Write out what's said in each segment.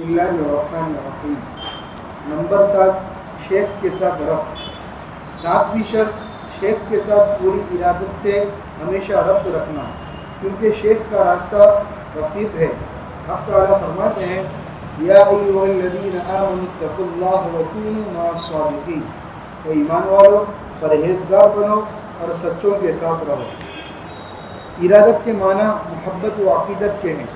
اللہ الرحمن الرحیم۔ نمبر 7، شیخ کے ساتھ ربط۔ 7ویں شرط، شیخ کے ساتھ پوری ارادت سے ہمیشہ ربط رکھنا، کیونکہ شیخ کا راستہ رفیق ہے۔ حق تعالیٰ فرماتے ہیں یا ایھا الذین آمنوا اتقوا اللہ وکونوا مع الصادقین، اے ایمان والو پرہیزگار بنو اور سچوں کے ساتھ رہو۔ ارادت کے معنی محبت و عقیدت کے ہیں۔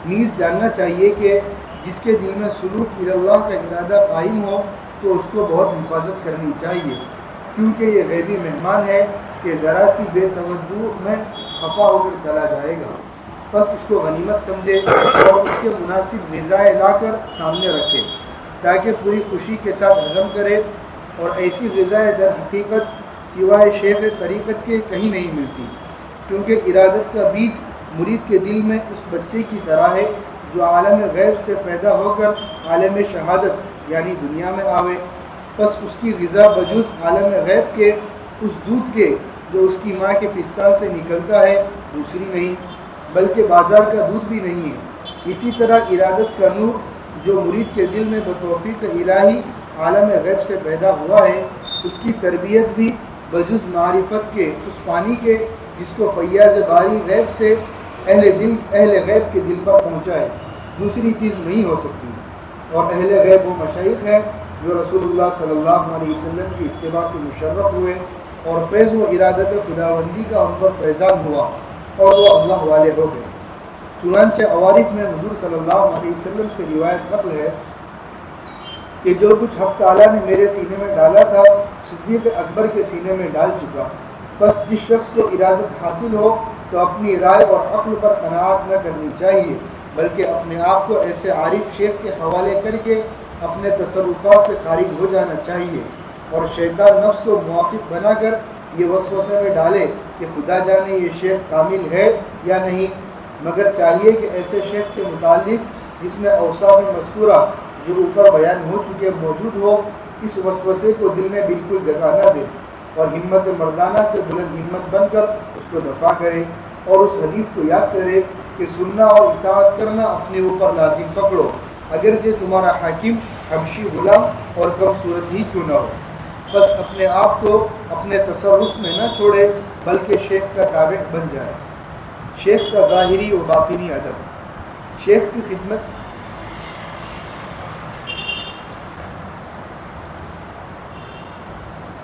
نیز جاننا چاہیے کہ جس کے دل میں سلوک اللہ کا ارادہ قائم ہو تو اس کو بہت حفاظت کرنی چاہیے، کیونکہ یہ غیبی مہمان ہے کہ ذرا سی بے توجہ میں خفا ہو کر چلا جائے گا۔ بس اس کو غنیمت سمجھے اور اس کے مناسب غذائیں لا کر سامنے رکھے تاکہ پوری خوشی کے ساتھ ہضم کرے، اور ایسی غذائیں در حقیقت سوائے شیخ طریقت کے کہیں نہیں ملتی، کیونکہ ارادت کا بیج مرید کے دل میں اس بچے کی طرح ہے جو عالم غیب سے پیدا ہو کر عالم شہادت یعنی دنیا میں آوے۔ پس اس کی غذا بجز عالم غیب کے اس دودھ کے جو اس کی ماں کے پستان سے نکلتا ہے دوسری نہیں، بلکہ بازار کا دودھ بھی نہیں ہے۔ اسی طرح ارادت کا نور جو مرید کے دل میں بتوفیق الہی عالم غیب سے پیدا ہوا ہے، اس کی تربیت بھی بجز معرفت کے اس پانی کے جس کو فیاض باری غیب سے اہل غیب کے دل پر پہنچائے، دوسری چیز نہیں ہو سکتی۔ اور اہل غیب وہ مشائخ ہیں جو رسول اللہ صلی اللہ علیہ وسلم کی اتباع سے مشرف ہوئے اور فیض و ارادت خداوندی کا ان پر فیضان ہوا اور وہ اللہ والے ہو گئے۔ چنانچہ عوارف میں حضور صلی اللہ علیہ وسلم سے روایت نقل ہے کہ جو کچھ حق تعالیٰ نے میرے سینے میں ڈالا تھا صدیق اکبر کے سینے میں ڈال چکا۔ بس جس شخص کو ارادت حاصل ہو تو اپنی رائے اور عقل پر قناعت نہ کرنی چاہیے، بلکہ اپنے آپ کو ایسے عارف شیخ کے حوالے کر کے اپنے تصرفات سے خارج ہو جانا چاہیے، اور شیطان نفس کو موافق بنا کر یہ وسوسے میں ڈالے کہ خدا جانے یہ شیخ کامل ہے یا نہیں، مگر چاہیے کہ ایسے شیخ کے متعلق جس میں اوصاف مذکورہ جو اوپر بیان ہو چکے موجود ہو، اس وسوسے کو دل میں بالکل جگہ نہ دے، اور ہمت مردانہ سے بلند ہمت بن کر اس کو دفاع کرے، اور اس حدیث کو یاد کرے کہ سننا اور اطاعت کرنا اپنے اوپر لازم پکڑو، اگرچہ تمہارا حاکم حبشی غلام اور کم صورت ہی کیوں نہ ہو۔ بس اپنے آپ کو اپنے تصرف میں نہ چھوڑے بلکہ شیخ کا تابع بن جائے۔ شیخ کا ظاہری و باطنی ادب۔ شیخ کی خدمت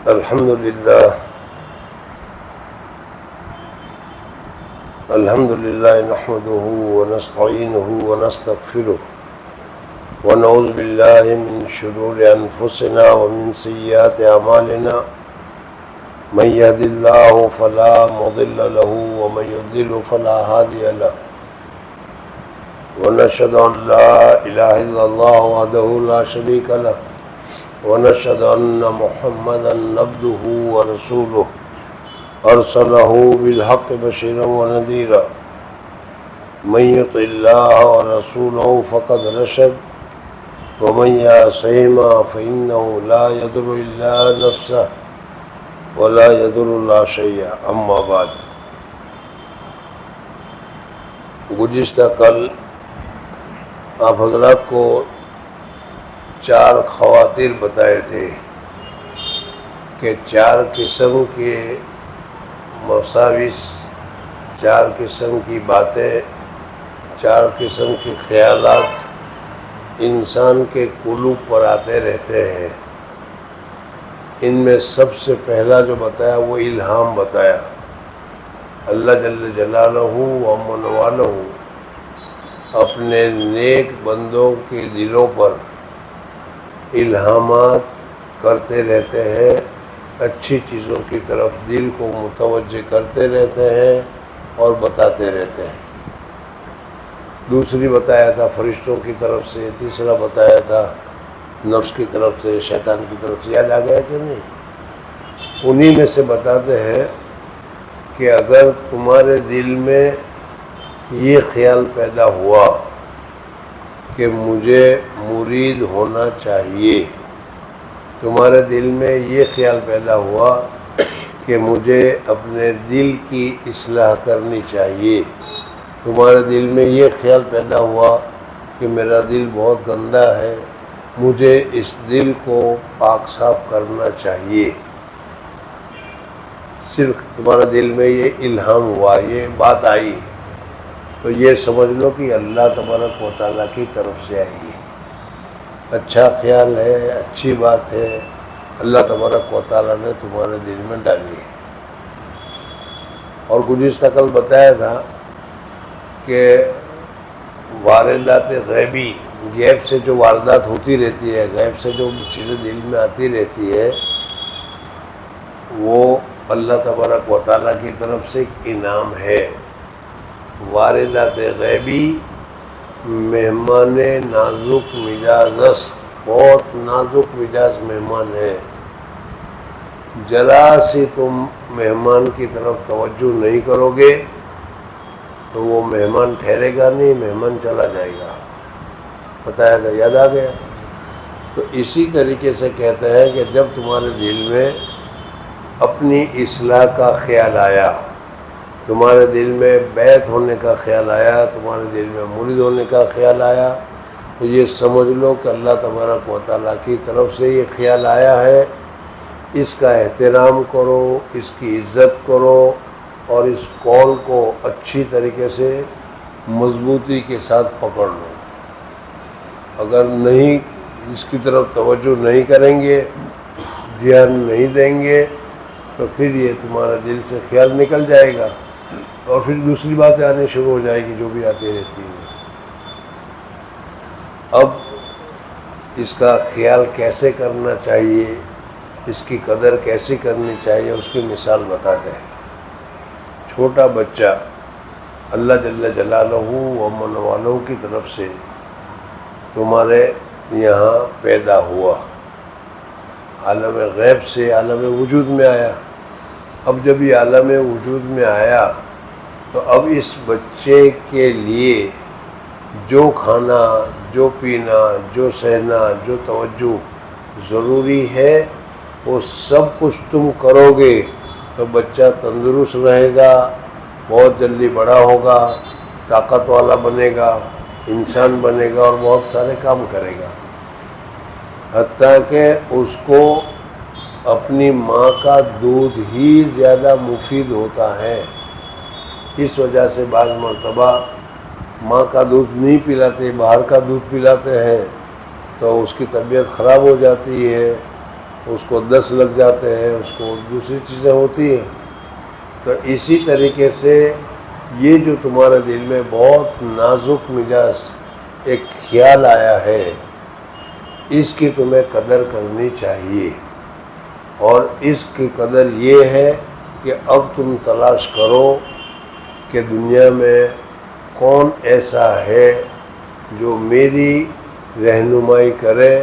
الحمدللہ نحمده ونستعینه ونستغفره ونعوذ باللہ من شرور انفسنا ومن سیئات اعمالنا، من يهد الله فلا مضل له ومن يضلل فلا هادي له، ونشهد ان لا اله الا الله وحده لا شريك له، ونشهد ان محمدا عبده ورسوله ارسله بالحق بشيرا ونذيرا، من يطع الله ورسوله فقد رشد، ومن يعصهما فانه لا يضر الا نفسه ولا يضر الله شيئا۔ اما بعد، گزشتہ کل آپ حضرات کو 4 خواتیر بتائے تھے کہ 4 قسم کے مساوس، 4 قسم کی باتیں، 4 قسم کے خیالات انسان کے قلوب پر آتے رہتے ہیں۔ ان میں سب سے پہلا جو بتایا وہ الہام بتایا۔ اللہ جل جلالہ و من والہ اپنے نیک بندوں کے دلوں پر الہامات کرتے رہتے ہیں، اچھی چیزوں کی طرف دل کو متوجہ کرتے رہتے ہیں اور بتاتے رہتے ہیں۔ دوسری بتایا تھا فرشتوں کی طرف سے، تیسرا بتایا تھا نفس کی طرف سے، شیطان کی طرف سے۔ یاد آ گیا کہ نہیں؟ انہی میں سے بتاتے ہیں کہ اگر تمہارے دل میں یہ خیال پیدا ہوا کہ مجھے مرید ہونا چاہیے، تمہارے دل میں یہ خیال پیدا ہوا کہ مجھے اپنے دل کی اصلاح کرنی چاہیے، تمہارے دل میں یہ خیال پیدا ہوا کہ میرا دل بہت گندا ہے، مجھے اس دل کو پاک صاف کرنا چاہیے. صرف تمہارے دل میں یہ الہام ہوا، یہ بات آئی، تو یہ سمجھ لو کہ اللہ تبارک و تعالیٰ کی طرف سے آئی ہے. اچھا خیال ہے، اچھی بات ہے، اللہ تبارک و تعالیٰ نے تمہارے دل میں ڈالی ہے. اور گزشتہ کل بتایا تھا کہ واردات غیبی، غیب سے جو واردات ہوتی رہتی ہے، غیب سے جو چیزیں دل میں آتی رہتی ہے، وہ اللہ تبارک و تعالیٰ کی طرف سے ایک انعام ہے. واردات غیبی مہمان نازک مزاج، بہت نازک مزاج مہمان ہے. ذرا سی تم مہمان کی طرف توجہ نہیں کرو گے تو وہ مہمان ٹھہرے گا نہیں، مہمان چلا جائے گا. بتایا تھا، یاد آ گیا. تو اسی طریقے سے کہتے ہیں کہ جب تمہارے دل میں اپنی اصلاح کا خیال آیا، تمہارے دل میں بیعت ہونے کا خیال آیا، تمہارے دل میں مرید ہونے کا خیال آیا، تو یہ سمجھ لو کہ اللہ تبارک و تعالیٰ کی طرف سے یہ خیال آیا ہے. اس کا احترام کرو، اس کی عزت کرو، اور اس قول کو اچھی طریقے سے مضبوطی کے ساتھ پکڑ لو. اگر نہیں اس کی طرف توجہ نہیں کریں گے، دھیان نہیں دیں گے، تو پھر یہ تمہارا دل سے خیال نکل جائے گا اور پھر دوسری باتیں آنے شروع ہو جائے گی جو بھی آتی رہتی ہیں. اب اس کا خیال کیسے کرنا چاہیے، اس کی قدر کیسی کرنی چاہیے، اس کی مثال بتاتے ہیں. چھوٹا بچہ اللہ جل جلالہ و من والوں کی طرف سے تمہارے یہاں پیدا ہوا، عالم غیب سے عالم وجود میں آیا. اب جب یہ عالم وجود میں آیا تو اب اس بچے کے لیے جو کھانا، جو پینا، جو سہنا، جو توجہ ضروری ہے، وہ سب کچھ تم کرو گے تو بچہ تندرست رہے گا، بہت جلدی بڑا ہوگا، طاقت والا بنے گا، انسان بنے گا اور بہت سارے کام کرے گا. حتیٰ کہ اس کو اپنی ماں کا دودھ ہی زیادہ مفید ہوتا ہے. اس وجہ سے بعض مرتبہ ماں کا دودھ نہیں پلاتے، باہر کا دودھ پلاتے ہیں تو اس کی طبیعت خراب ہو جاتی ہے، اس کو دست لگ جاتے ہیں، اس کو دوسری چیزیں ہوتی ہیں. تو اسی طریقے سے یہ جو تمہارے دل میں بہت نازک مزاج ایک خیال آیا ہے، اس کی تمہیں قدر کرنی چاہیے. اور اس کی قدر یہ ہے کہ اب تم تلاش کرو کہ دنیا میں کون ایسا ہے جو میری رہنمائی کرے،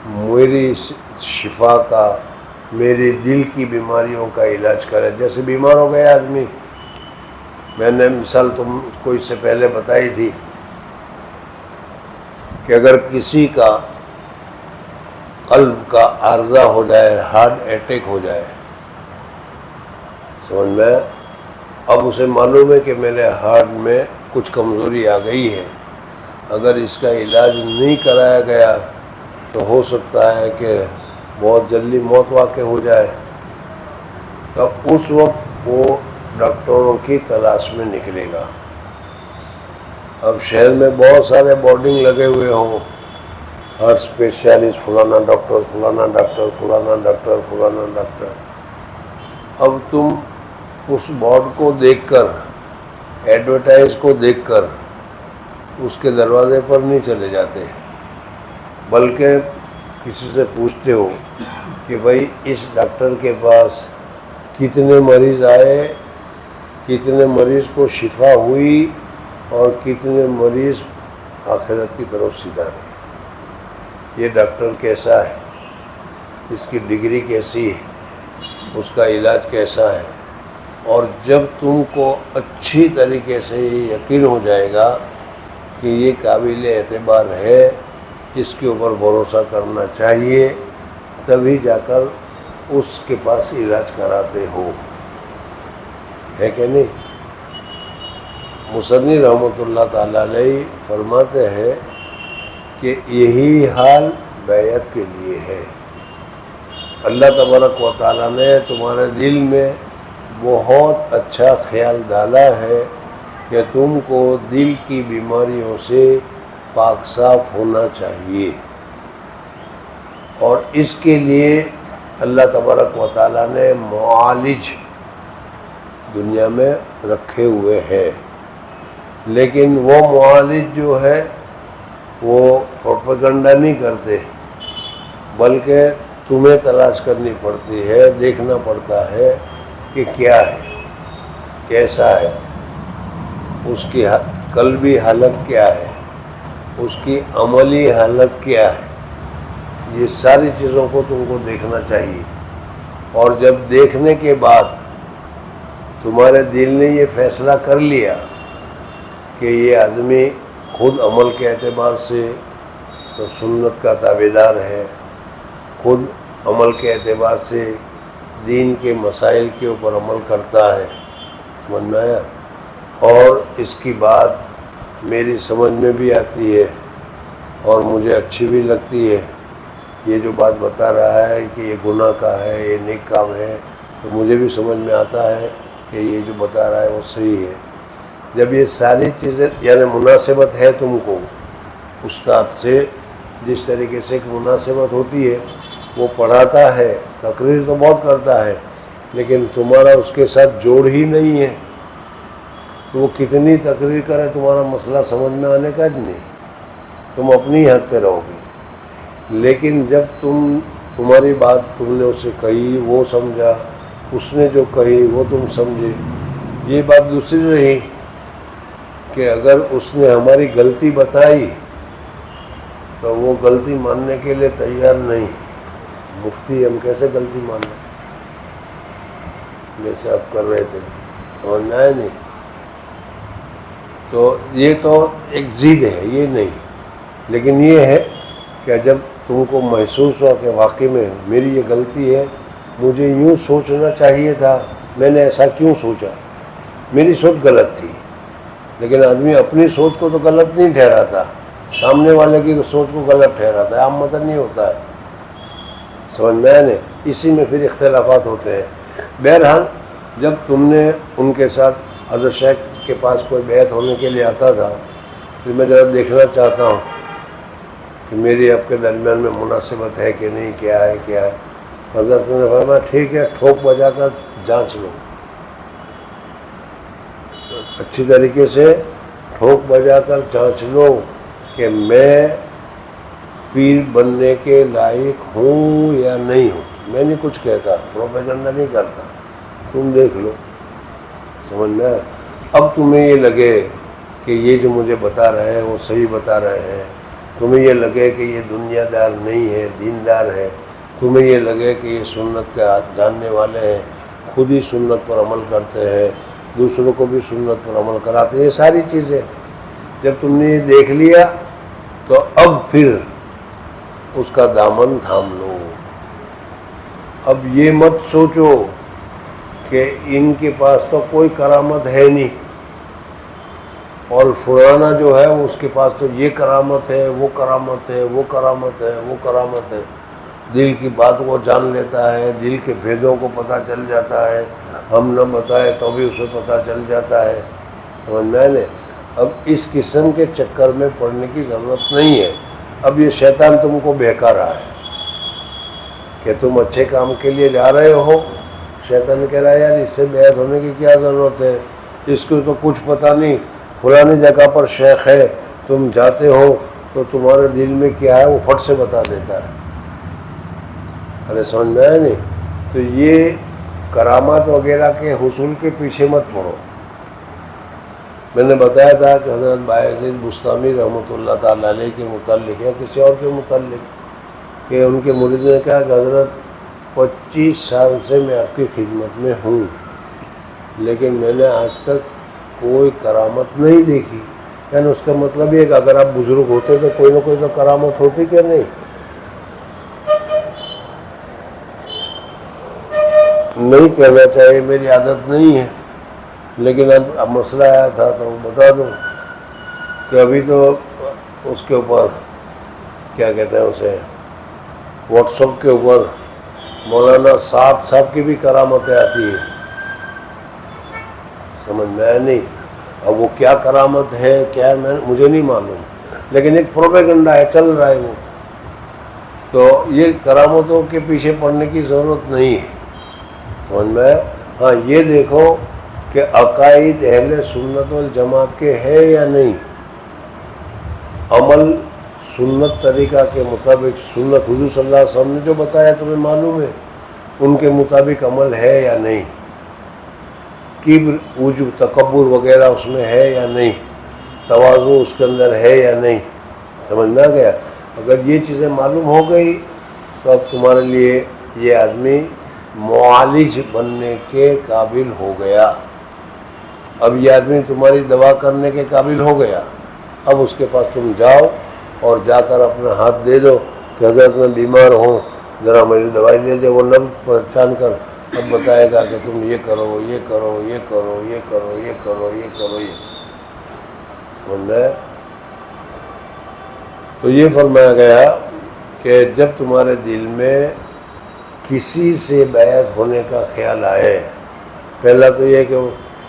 میری شفا کا، میری دل کی بیماریوں کا علاج کرے. جیسے بیمار ہو گیا آدمی، میں نے مثال تم کو اس سے پہلے بتائی تھی کہ اگر کسی کا قلب کا عارضہ ہو جائے، ہارٹ اٹیک ہو جائے، سمجھ میں، اب اسے معلوم ہے کہ میرے ہارٹ میں کچھ کمزوری آ گئی ہے، اگر اس کا علاج نہیں کرایا گیا تو ہو سکتا ہے کہ بہت جلدی موت واقع ہو جائے. تب اس وقت وہ ڈاکٹروں کی تلاش میں نکلے گا. اب شہر میں بہت سارے بورڈنگ لگے ہوئے ہوں، ہر اسپیشلسٹ فلانا ڈاکٹر، فلانا ڈاکٹر، فلانا ڈاکٹر، فلانا ڈاکٹر. اب تم اس بورڈ کو دیکھ کر، ایڈورٹائز کو دیکھ کر اس کے دروازے پر نہیں چلے جاتے، بلکہ کسی سے پوچھتے ہو کہ بھائی اس ڈاکٹر کے پاس کتنے مریض آئے، کتنے مریض کو شفا ہوئی اور کتنے مریض آخرت کی طرف سیدھا رہے. یہ ڈاکٹر کیسا ہے، اس کی ڈگری کیسی ہے، اس کا علاج کیسا ہے. اور جب تم کو اچھی طریقے سے یہ یقین ہو جائے گا کہ یہ قابل اعتبار ہے، اس کے اوپر بھروسہ کرنا چاہیے، تبھی جا کر اس کے پاس علاج کراتے ہو، ہے کہ نہیں؟ مصنف رحمۃ اللہ تعالیٰ علیہ فرماتے ہیں کہ یہی حال بیعت کے لیے ہے۔ اللہ تبارک و تعالیٰ نے تمہارے دل میں بہت اچھا خیال ڈالا ہے کہ تم کو دل کی بیماریوں سے پاک صاف ہونا چاہیے، اور اس کے لیے اللہ تبارک و تعالیٰ نے معالج دنیا میں رکھے ہوئے ہیں۔ لیکن وہ معالج جو ہے وہ پروپیگنڈا نہیں کرتے، بلکہ تمہیں تلاش کرنی پڑتی ہے، دیکھنا پڑتا ہے کہ کیا ہے، کیسا ہے، اس کی قلبی حالت کیا ہے، اس کی عملی حالت کیا ہے۔ یہ ساری چیزوں کو تم کو دیکھنا چاہیے، اور جب دیکھنے کے بعد تمہارے دل نے یہ فیصلہ کر لیا کہ یہ آدمی خود عمل کے اعتبار سے تو سنت کا تابعدار ہے، خود عمل کے اعتبار سے دین کے مسائل کے اوپر عمل کرتا ہے، سمجھ میں آیا؟ اور اس کی بات میری سمجھ میں بھی آتی ہے اور مجھے اچھی بھی لگتی ہے۔ یہ جو بات بتا رہا ہے کہ یہ گناہ کا ہے، یہ نیک کام ہے، تو مجھے بھی سمجھ میں آتا ہے کہ یہ جو بتا رہا ہے وہ صحیح ہے۔ جب یہ ساری چیزیں یعنی مناسبت ہے تم کو استاد سے، جس طریقے سے ایک مناسبت ہوتی ہے، وہ پڑھاتا ہے، تقریر تو بہت کرتا ہے، لیکن تمہارا اس کے ساتھ جوڑ ہی نہیں ہے، تو وہ کتنی تقریر کرے تمہارا مسئلہ سمجھ میں آنے کا نہیں، تم اپنی حد پہ رہو گے۔ لیکن جب تمہاری بات تم نے اسے کہی، وہ سمجھا، اس نے جو کہی وہ تم سمجھے، یہ بات دوسری رہی کہ اگر اس نے ہماری غلطی بتائی تو وہ غلطی ماننے کے لیے تیار نہیں۔ مفتی ہم کیسے غلطی مانیں، جیسے آپ کر رہے تھے، سمجھ میں آیا نہیں؟ تو یہ تو ایک ضد ہے، یہ نہیں، لیکن یہ ہے کہ جب تم کو محسوس ہوا کہ واقعی میں میری یہ غلطی ہے، مجھے یوں سوچنا چاہیے تھا، میں نے ایسا کیوں سوچا، میری سوچ غلط تھی۔ لیکن آدمی اپنی سوچ کو تو غلط نہیں ٹھہراتا، سامنے والے کی سوچ کو غلط ٹھہراتا ہے، عام مطلب نہیں ہوتا ہے، سمجھ میں آیا نہیں؟ اسی میں پھر اختلافات ہوتے ہیں۔ بہرحال جب تم نے ان کے ساتھ حضرت شیخ کے پاس کوئی بیعت ہونے کے لیے آتا تھا، پھر میں ذرا دیکھنا چاہتا ہوں کہ میری آپ کے درمیان میں مناسبت ہے کہ نہیں، کیا ہے کیا ہے۔ حضرت نے فرمایا ٹھیک ہے، ٹھوک بجا کر جانچ لو، اچھی طریقے سے ٹھوک بجا کر جانچ لو کہ میں پیر بننے کے لائق ہوں یا نہیں ہوں۔ میں نہیں کچھ کہتا، پروپیگنڈا نہیں کرتا، تم دیکھ لو، سمجھ میں آیا؟ اب تمہیں یہ لگے کہ یہ جو مجھے بتا رہے ہیں وہ صحیح بتا رہے ہیں، تمہیں یہ لگے کہ یہ دنیا دار نہیں ہے، دیندار ہے، تمہیں یہ لگے کہ یہ سنت کا جاننے والے ہیں، خود ہی سنت پر عمل کرتے ہیں، دوسروں کو بھی سنت پر عمل کراتے ہیں، یہ ساری چیزیں جب تم نے یہ دیکھ لیا تو اب پھر اس کا دامن تھام لو۔ اب یہ مت سوچو کہ ان کے پاس تو کوئی کرامت ہے نہیں، اور فلانا جو ہے اس کے پاس تو یہ کرامت ہے، وہ کرامت ہے، وہ کرامت ہے، وہ کرامت ہے۔ دل کی بات کو جان لیتا ہے، دل کے بھیدوں کو پتہ چل جاتا ہے، ہم نہ بتائے تو بھی اسے پتہ چل جاتا ہے، سمجھ میں آئے؟ اب اس قسم کے چکر میں پڑنے کی ضرورت نہیں ہے۔ اب یہ شیطان تم کو بہکا رہا ہے کہ تم اچھے کام کے لیے جا رہے ہو، شیطان کہہ رہا ہے یار اس سے بیعت ہونے کی کیا ضرورت ہے، اس کو تو کچھ پتہ نہیں، فلانی جگہ پر شیخ ہے، تم جاتے ہو تو تمہارے دل میں کیا ہے وہ پھٹ سے بتا دیتا ہے۔ ارے سمجھ میں آیا نہیں؟ تو یہ کرامات وغیرہ کے حصول کے پیچھے مت پڑو۔ میں نے بتایا تھا کہ حضرت بایزید بستامی رحمۃ اللہ تعالیٰ علیہ کے متعلق ہے، کسی اور کے متعلق، کہ ان کے مرید نے کہا کہ حضرت 25 سال سے میں آپ کی خدمت میں ہوں، لیکن میں نے آج تک کوئی کرامت نہیں دیکھی۔ یعنی اس کا مطلب یہ کہ اگر آپ بزرگ ہوتے تو کوئی نہ کوئی تو کرامت ہوتی کہ نہیں؟ نہیں کہنا چاہیے، میری عادت نہیں ہے، لیکن اب مسئلہ آیا تھا تو بتا دوں کہ ابھی تو اس کے اوپر کیا کہتے ہیں اسے، واٹس ایپ کے اوپر مولانا سعد صاحب کی بھی کرامتیں آتی ہیں، سمجھ میں آیا نہیں؟ اب وہ کیا کرامت ہے کیا ہے مجھے نہیں معلوم، لیکن ایک پروپیگنڈا ہے، چل رہا ہے وہ. تو یہ کرامتوں کے پیچھے پڑنے کی ضرورت نہیں ہے، سمجھ میں آیا؟ ہاں یہ دیکھو کہ عقائد اہل سنت والجماعت کے ہے یا نہیں، عمل سنت طریقہ کے مطابق، سنت حضور صلی اللہ علیہ وسلم نے جو بتایا تمہیں معلوم ہے، ان کے مطابق عمل ہے یا نہیں، کبر عجب تکبر وغیرہ اس میں ہے یا نہیں، تواضع اس کے اندر ہے یا نہیں، سمجھ میں آ گیا؟ اگر یہ چیزیں معلوم ہو گئی تو اب تمہارے لیے یہ آدمی معالج بننے کے قابل ہو گیا، اب یہ آدمی تمہاری دوا کرنے کے قابل ہو گیا. اب اس کے پاس تم جاؤ اور جا کر اپنا ہاتھ دے دو کہ حضرت میں بیمار ہوں، ذرا میری دوائی لے دے. وہ لفظ پہچان کر اب بتائے گا کہ تم یہ کرو یہ کرو یہ کرو یہ کرو یہ کرو یہ کرو یہ. تو یہ فرمایا گیا کہ جب تمہارے دل میں کسی سے بیعت ہونے کا خیال آئے، پہلا تو یہ کہ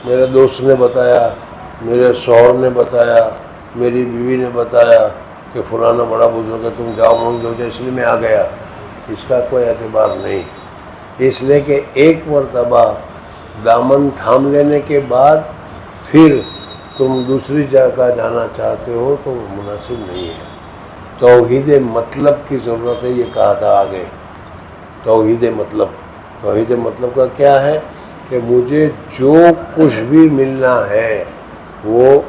میرے دوست نے بتایا، میرے شوہر نے بتایا، میری بیوی نے بتایا کہ فلانا بڑا بزرگ ہے، تم جاؤ مانگ دو، اس لیے میں آ گیا، اس کا کوئی اعتبار نہیں. اس لیے کہ ایک مرتبہ دامن تھام لینے کے بعد پھر تم دوسری جگہ جانا چاہتے ہو تو وہ مناسب نہیں ہے. توحید مطلب کی ضرورت ہے، یہ کہا تھا آگے. توحید مطلب کا کیا ہے کہ مجھے جو کچھ بھی ملنا ہے وہ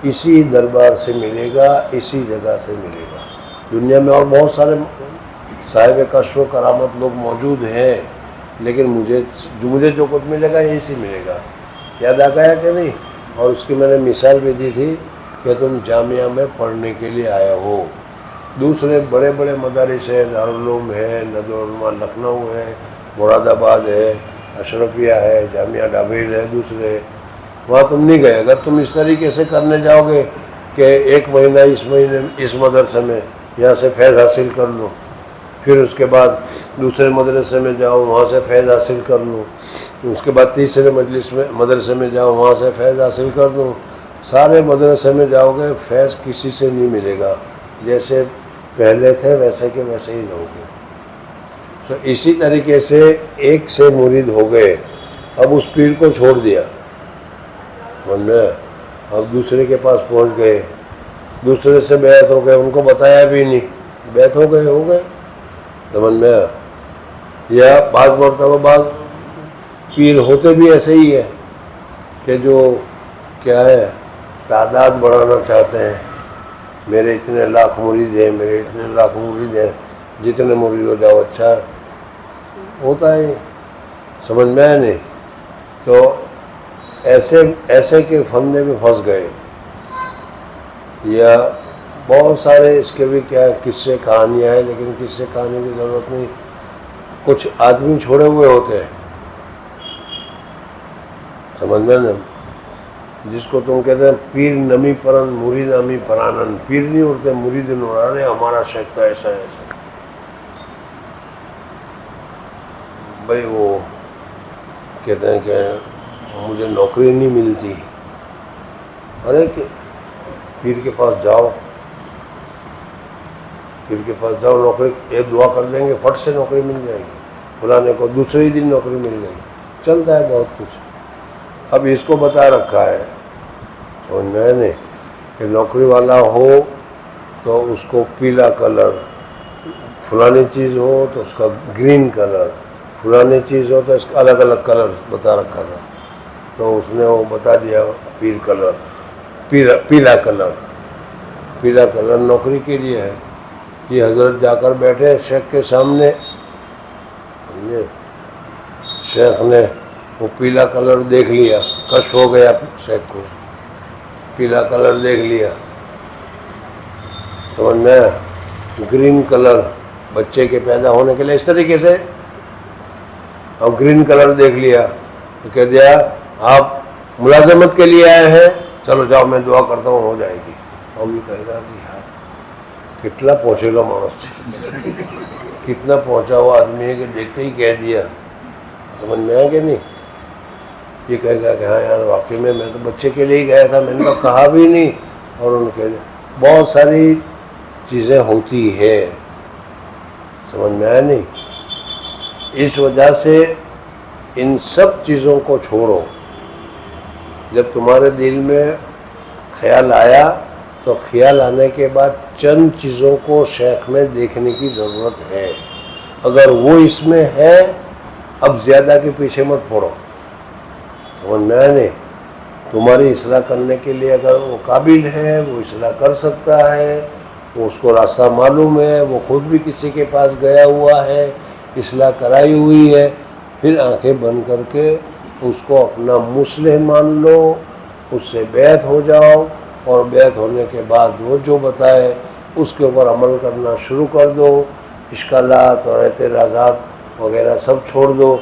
اسی دربار سے ملے گا، اسی جگہ سے ملے گا. دنیا میں اور بہت سارے صاحب کشف و کرامت لوگ موجود ہیں، لیکن مجھے جو کچھ ملے گا یہیں سے ملے گا. یاد آ گیا کہ نہیں؟ اور اس کی میں نے مثال بھی دی تھی کہ تم جامعہ میں پڑھنے کے لیے آئے ہو، دوسرے بڑے بڑے مدارس ہے، دارالعلوم ہے، ندوالعلماء لکھنؤ ہے، مراد آباد ہے، اشرفیہ ہے، جامعہ ڈابیل ہے، دوسرے وہاں تم نہیں گئے. اگر تم اس طریقے سے کرنے جاؤ گے کہ ایک مہینہ اس مدرسے میں یہاں سے فیض حاصل کر لو، پھر اس کے بعد دوسرے مدرسے میں جاؤ وہاں سے فیض حاصل کر لو، اس کے بعد تیسرے مدرسے میں جاؤ وہاں سے فیض حاصل کر لو، سارے مدرسے میں جاؤ گے فیض کسی سے نہیں ملے گا، جیسے پہلے تھے ویسے کے ویسے ہی رہو گے. تو اسی طریقے سے ایک سے مرید ہو گئے، اب اس پیر کو چھوڑ دیا، اب دوسرے کے پاس پہنچ گئے، دوسرے سے بیعت ہو گئے، ان کو بتایا بھی نہیں، بیعت ہو گئے. سمجھ میں یا بعض مرتبہ بعض پیر ہوتے بھی ایسے ہی ہے کہ جو کیا ہے تعداد بڑھانا چاہتے ہیں، میرے اتنے لاکھ مرید ہیں، میرے اتنے لاکھ مرید ہیں، جتنے مرید ہو جاؤ اچھا ہوتا ہے. سمجھ میں آیا نہیں؟ تو ایسے کے فندے میں پھنس گئے. یا بہت سارے اس کے بھی کیا قصے کہانیاں ہیں، لیکن قصے کہانی کی ضرورت نہیں. کچھ آدمی چھوڑے ہوئے ہوتے ہیں، سمجھ میں نا، جس کو تم کہتے ہیں پیر نمی پرن مرید امی پرانن. پیر نہیں اڑتے، مرید اڑانے، ہمارا شیخ تو ایسا ہے ایسا. بھائی وہ کہتے ہیں کہ مجھے نوکری نہیں ملتی. ارے کہ پیر کے پاس جاؤ، نوکری ایک دعا کر دیں گے فٹ سے نوکری مل جائے گی، فلانے کو دوسرے ہی دن نوکری مل گئی. چلتا ہے بہت کچھ. اب اس کو بتا رکھا ہے اور میں نے کہ نوکری والا ہو تو اس کو پیلا کلر، فلانی چیز ہو تو اس کا گرین کلر، فلانی چیز ہو تو اس کا الگ الگ کلر بتا رکھا تھا. تو اس نے وہ بتا دیا پیلا کلر نوکری کے لیے ہے. یہ حضرت جا کر بیٹھے شیخ کے سامنے، شیخ نے وہ پیلا کلر دیکھ لیا، کشف ہو گیا شیخ کو، پیلا کلر دیکھ لیا. سمجھ میں گرین کلر بچے کے پیدا ہونے کے لیے اس طریقے سے. اب گرین کلر دیکھ لیا تو کہہ دیا آپ ملازمت کے لیے آئے ہیں، چلو جاؤ میں دعا کرتا ہوں ہو جائے گی. اور بھی کہے گا کہ یار کتنا پہنچے گا مانس کتنا پہنچا ہوا آدمی ہے کہ دیکھتے ہی کہہ دیا. سمجھ میں آیا کہ نہیں؟ یہ کہے گا کہ ہاں یار واقعی میں تو بچے کے لیے ہی گیا تھا, میں نے تو کہا بھی نہیں. اور ان کے بہت ساری چیزیں ہوتی ہے, سمجھ میں آیا نہیں؟ اس وجہ سے ان سب چیزوں کو چھوڑو. جب تمہارے دل میں خیال آیا تو خیال آنے کے بعد چند چیزوں کو شیخ میں دیکھنے کی ضرورت ہے. اگر وہ اس میں ہے, اب زیادہ کے پیچھے مت پڑو. سمجھ میں آیا نہیں؟ تمہاری اصلاح کرنے کے لیے اگر وہ قابل ہے, وہ اصلاح کر سکتا ہے, وہ اس کو راستہ معلوم ہے, وہ خود بھی کسی کے پاس گیا ہوا ہے, اصلاح کرائی ہوئی ہے, پھر آنکھیں بند کر کے اس کو اپنا مصلح مان لو, اس سے بیعت ہو جاؤ, اور بیعت ہونے کے بعد وہ جو بتائے اس کے اوپر عمل کرنا شروع کر دو. اشکالات اور اعتراضات وغیرہ سب چھوڑ دو.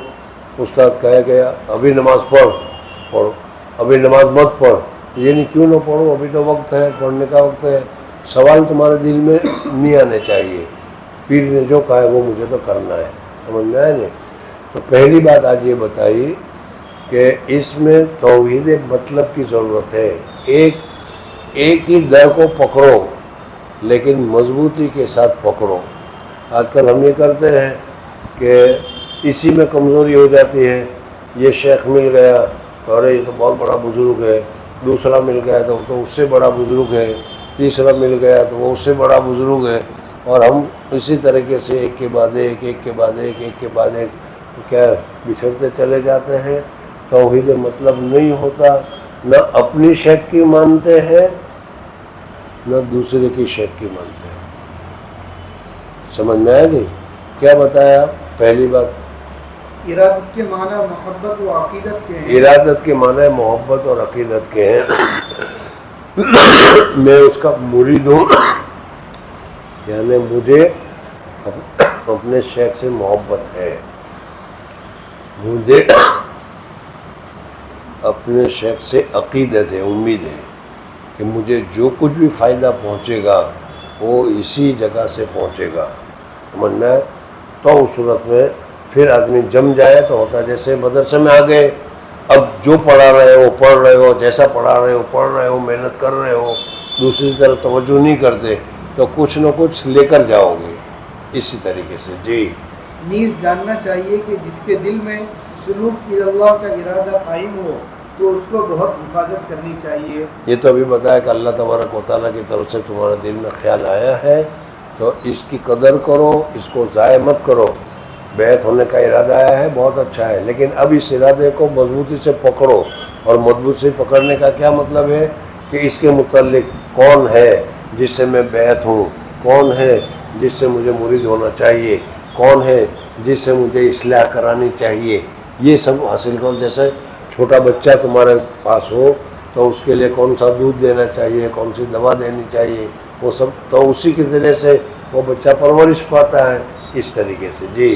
استاد کہے کہ ابھی نماز پڑھو, ابھی نماز مت پڑھ. یہ نہیں کیوں نہ پڑھو, ابھی تو وقت ہے, پڑھنے کا وقت ہے. سوال تمہارے دل میں نہیں آنے چاہیے, پیر نے جو کہا ہے وہ مجھے تو کرنا ہے. سمجھ میں آئے نہیں؟ تو پہلی بات آج یہ بتائی کہ اس میں توحید مطلب کی ضرورت ہے. ایک ہی در کو پکڑو, لیکن مضبوطی کے ساتھ پکڑو. آج کل ہم یہ کرتے ہیں کہ اسی میں کمزوری ہو جاتی ہے. یہ شیخ مل گیا اور یہ تو بہت بڑا بزرگ ہے, دوسرا مل گیا تو اس سے بڑا بزرگ ہے, تیسرا مل گیا تو وہ اس سے بڑا بزرگ ہے, اور ہم اسی طریقے سے ایک کے بعد ایک, ایک کے بعد ایک, ایک کے بعد ایک کیا بچھڑتے چلے جاتے ہیں. توحید مطلب نہیں ہوتا. نہ اپنی شیخ کی مانتے ہیں, نہ دوسرے کی شیخ کی مانتے ہیں. سمجھ میں آیا نہیں؟ کیا بتایا؟ پہلی بات ارادت کے معنی محبت و عقیدت کے ہیں. ارادت کے معنی محبت اور عقیدت کے ہیں. میں اس کا مرید ہوں, یعنی مجھے اپنے شیخ سے محبت ہے, مجھے اپنے شیخ سے عقیدت ہے, امید ہے کہ مجھے جو کچھ بھی فائدہ پہنچے گا وہ اسی جگہ سے پہنچے گا. سمجھنا ہے؟ تو اس صورت میں پھر آدمی جم جائے تو ہوتا ہے جیسے مدرسے میں آ گئے, اب جو پڑھا رہے ہو پڑھ رہے ہو, جیسا پڑھا رہے ہو پڑھ رہے ہو, محنت کر رہے ہو, دوسری طرف توجہ نہیں کرتے تو کچھ نہ کچھ لے کر جاؤ گے. اسی طریقے سے جی نیز جاننا چاہیے کہ جس کے دل میں سلوک اللہ کا ارادہ قائم ہو تو اس کو بہت حفاظت کرنی چاہیے. یہ تو ابھی بتایا کہ اللہ تبارک و تعالیٰ کی طرف سے تمہارے دل میں خیال آیا ہے تو اس کی قدر کرو, اس کو ضائع مت کرو. بیعت ہونے کا ارادہ آیا ہے, بہت اچھا ہے, لیکن اب اس ارادے کو مضبوطی سے پکڑو. اور مضبوط سے پکڑنے کا کیا مطلب ہے کہ اس کے متعلق کون ہے جس سے میں بیعت ہوں, کون ہے جس سے مجھے مرید ہونا چاہیے, کون ہے جس سے مجھے اصلاح کرانی چاہیے, یہ سب حاصل کرو. جیسے چھوٹا بچہ تمہارے پاس ہو تو اس کے لیے کون سا دودھ دینا چاہیے, کون سی دوا دینی چاہیے, وہ سب تو اسی کے ذریعے سے وہ بچہ پرورش پاتا ہے. اس طریقے سے جی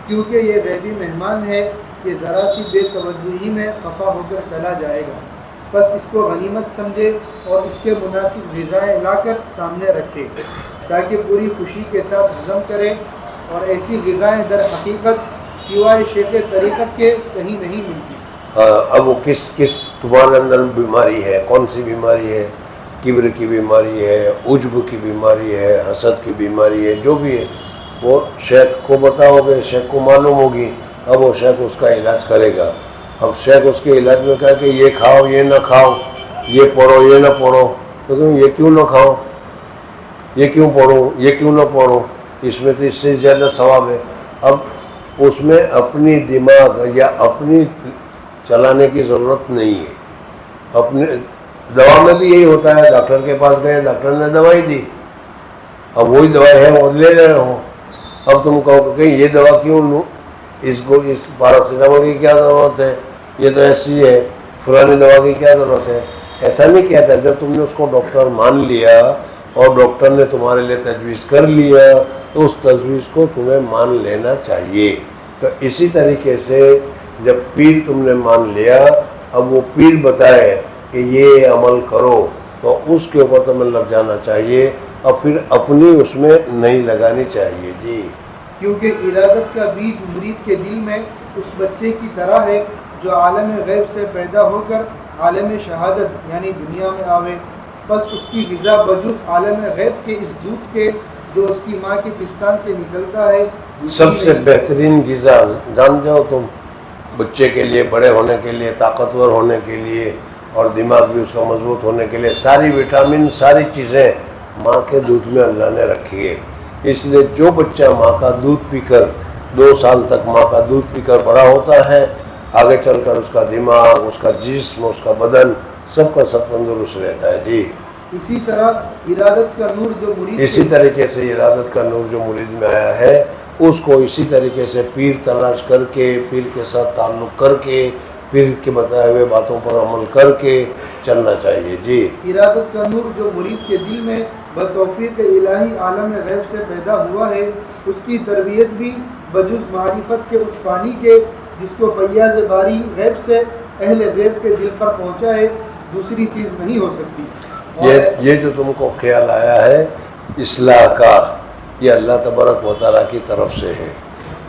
کیونکہ یہ غیبی مہمان ہے کہ ذرا سی بے توجہی میں خفا ہو کر چلا جائے گا, بس اس کو غنیمت سمجھے اور اس کے مناسب غذائیں لا کر سامنے رکھے تاکہ پوری خوشی کے ساتھ ہضم کرے. اور ایسی غذائیں در حقیقت سوائے شیخ طریقت کے کہیں نہیں ملتی. اب وہ کس تمہارے اندر بیماری ہے, کون سی بیماری ہے؟ کبر کی بیماری ہے, عجب کی بیماری ہے, حسد کی بیماری ہے, جو بھی ہے وہ شیخ کو بتاؤ گے, شیخ کو معلوم ہوگی. اب وہ شیخ اس کا علاج کرے گا. اب شیخ اس کے علاج میں کہا کہ یہ کھاؤ, یہ نہ کھاؤ, یہ پڑھو, یہ نہ پڑھو. تو یہ کیوں نہ کھاؤ, یہ کیوں پڑھو, یہ کیوں نہ پڑھو, اس میں تو اس سے زیادہ ثواب ہے. اب اس میں اپنی دماغ یا اپنی چلانے کی ضرورت نہیں ہے. اپنے دوا میں بھی یہی ہوتا ہے, ڈاکٹر کے پاس گئے, ڈاکٹر نے دوائی دی, اب وہی دوائی ہے وہ لے رہے ہو. اب تم کہو کہ یہ دوا کیوں لوں, اس کو اس پیراسیٹامول کی کیا ضرورت ہے, یہ تو ایسی ہے, فلانی دوا کی کیا ضرورت ہے. ایسا نہیں کیا تھا. جب تم نے اس کو ڈاکٹر مان لیا اور ڈاکٹر نے تمہارے لیے تجویز کر لیا تو اس تجویز کو تمہیں مان لینا چاہیے. تو اسی طریقے سے جب پیر تم نے مان لیا, اب وہ پیر بتائے کہ یہ عمل کرو, تو اس کے اوپر تو لگ جانا چاہیے اور پھر اپنی اس میں نہیں لگانی چاہیے. جی کیونکہ ارادت کا بیج مرید کے دل میں اس بچے کی طرح ہے جو عالم غیب سے پیدا ہو کر عالم شہادت یعنی دنیا میں آوے. پس اس کی غذا بجز عالم غیب کے اس دودھ کے جو اس کی ماں کے پستان سے نکلتا ہے سب سے بہترین غذا جان جاؤ تم بچے کے لیے، بڑے ہونے کے لیے، طاقتور ہونے کے لیے اور دماغ بھی اس کا مضبوط ہونے کے لیے، ساری وٹامن ساری چیزیں ماں کے دودھ میں اللہ نے رکھی ہے. اس لیے جو بچہ ماں کا دودھ پی کر 2 سال تک ماں کا دودھ پی کر بڑا ہوتا ہے، آگے چل کر اس کا دماغ، اس کا جسم، اس کا بدن سب کا سب تندرست رہتا ہے. جی اسی طرح ارادت کا نور جو مرید اسی طریقے سے ارادت کا نور جو مرید میں آیا ہے اس کو اسی طریقے سے پیر تلاش کر کے، پیر کے ساتھ تعلق کر کے، پیر کے بتائے ہوئے باتوں پر عمل کر کے چلنا چاہیے. جی ارادت کا نور جو مرید کے دل میں بتوفیق الہی عالم غیب سے پیدا ہوا ہے، اس کی تربیت بھی بجز معرفت کے اس پانی کے جس کو فیاض باری غیب سے اہل غیب کے دل پر پہنچا ہے دوسری چیز نہیں ہو سکتی. یہ جو تم کو خیال آیا ہے اصلاح کا، یہ اللہ تبارک و تعالیٰ کی طرف سے ہے.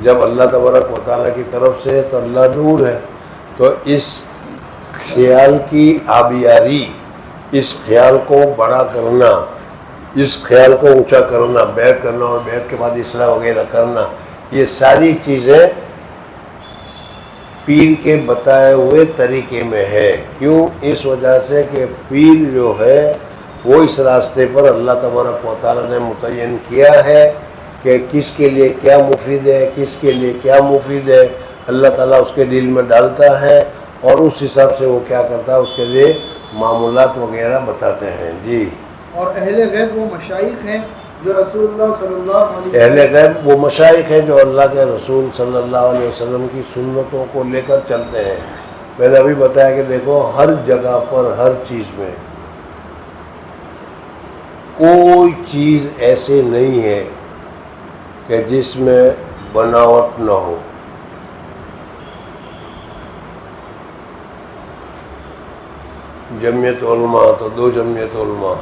جب اللہ تبارک و تعالیٰ کی طرف سے ہے تو اللہ نور ہے. تو اس خیال کی آبیاری، اس خیال کو بڑا کرنا، اس خیال کو اونچا کرنا، بیعت کرنا اور بیعت کے بعد اصلاح وغیرہ کرنا، یہ ساری چیزیں پیر کے بتائے ہوئے طریقے میں ہے. کیوں؟ اس وجہ سے کہ پیر جو ہے وہ اس راستے پر اللہ تبارک و تعالیٰ نے متعین کیا ہے کہ کس کے لیے کیا مفید ہے، کس کے لیے کیا مفید ہے، اللہ تعالیٰ اس کے دل میں ڈالتا ہے اور اس حساب سے وہ کیا کرتا ہے، اس کے لیے معمولات وغیرہ بتاتے ہیں. جی اور اہل غیب وہ مشائخ ہیں جو رسول اللہ صلی اللہ علیہ وسلم اہل غیب وہ مشائخ ہیں جو اللہ کے رسول صلی اللہ علیہ وسلم کی سنتوں کو لے کر چلتے ہیں. میں نے ابھی بتایا کہ دیکھو ہر جگہ پر ہر چیز میں کوئی چیز ایسی نہیں ہے کہ جس میں بناوٹ نہ ہو. جمعیت علماء تو 2 جمعیت علماء،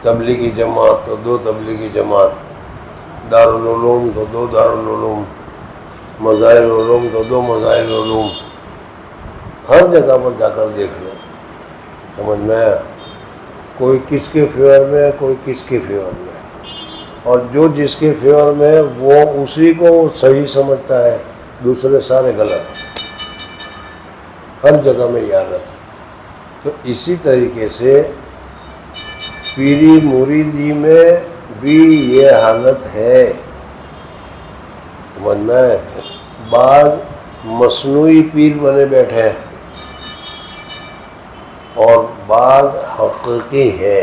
تبلیغی جماعت تو 2 تبلیغی جماعت، دارالعلوم تو 2 دارالعلوم، مظاہر علوم تو 2 مظاہر علوم. ہر جگہ پر جا کر دیکھ لو، سمجھ میں آیا؟ کوئی کس کے فیور میں ہے، کوئی کس کے فیور میں ہے، اور جو جس کے فیور میں ہے وہ اسی کو صحیح سمجھتا ہے، دوسرے سارے غلط. ہر جگہ میں یہ حالت ہے. تو اسی طریقے سے پیری مریدی میں بھی یہ حالت ہے. سمجھ میں بعض مصنوعی پیر بنے بیٹھے ہیں اور بعض حقیقی ہے.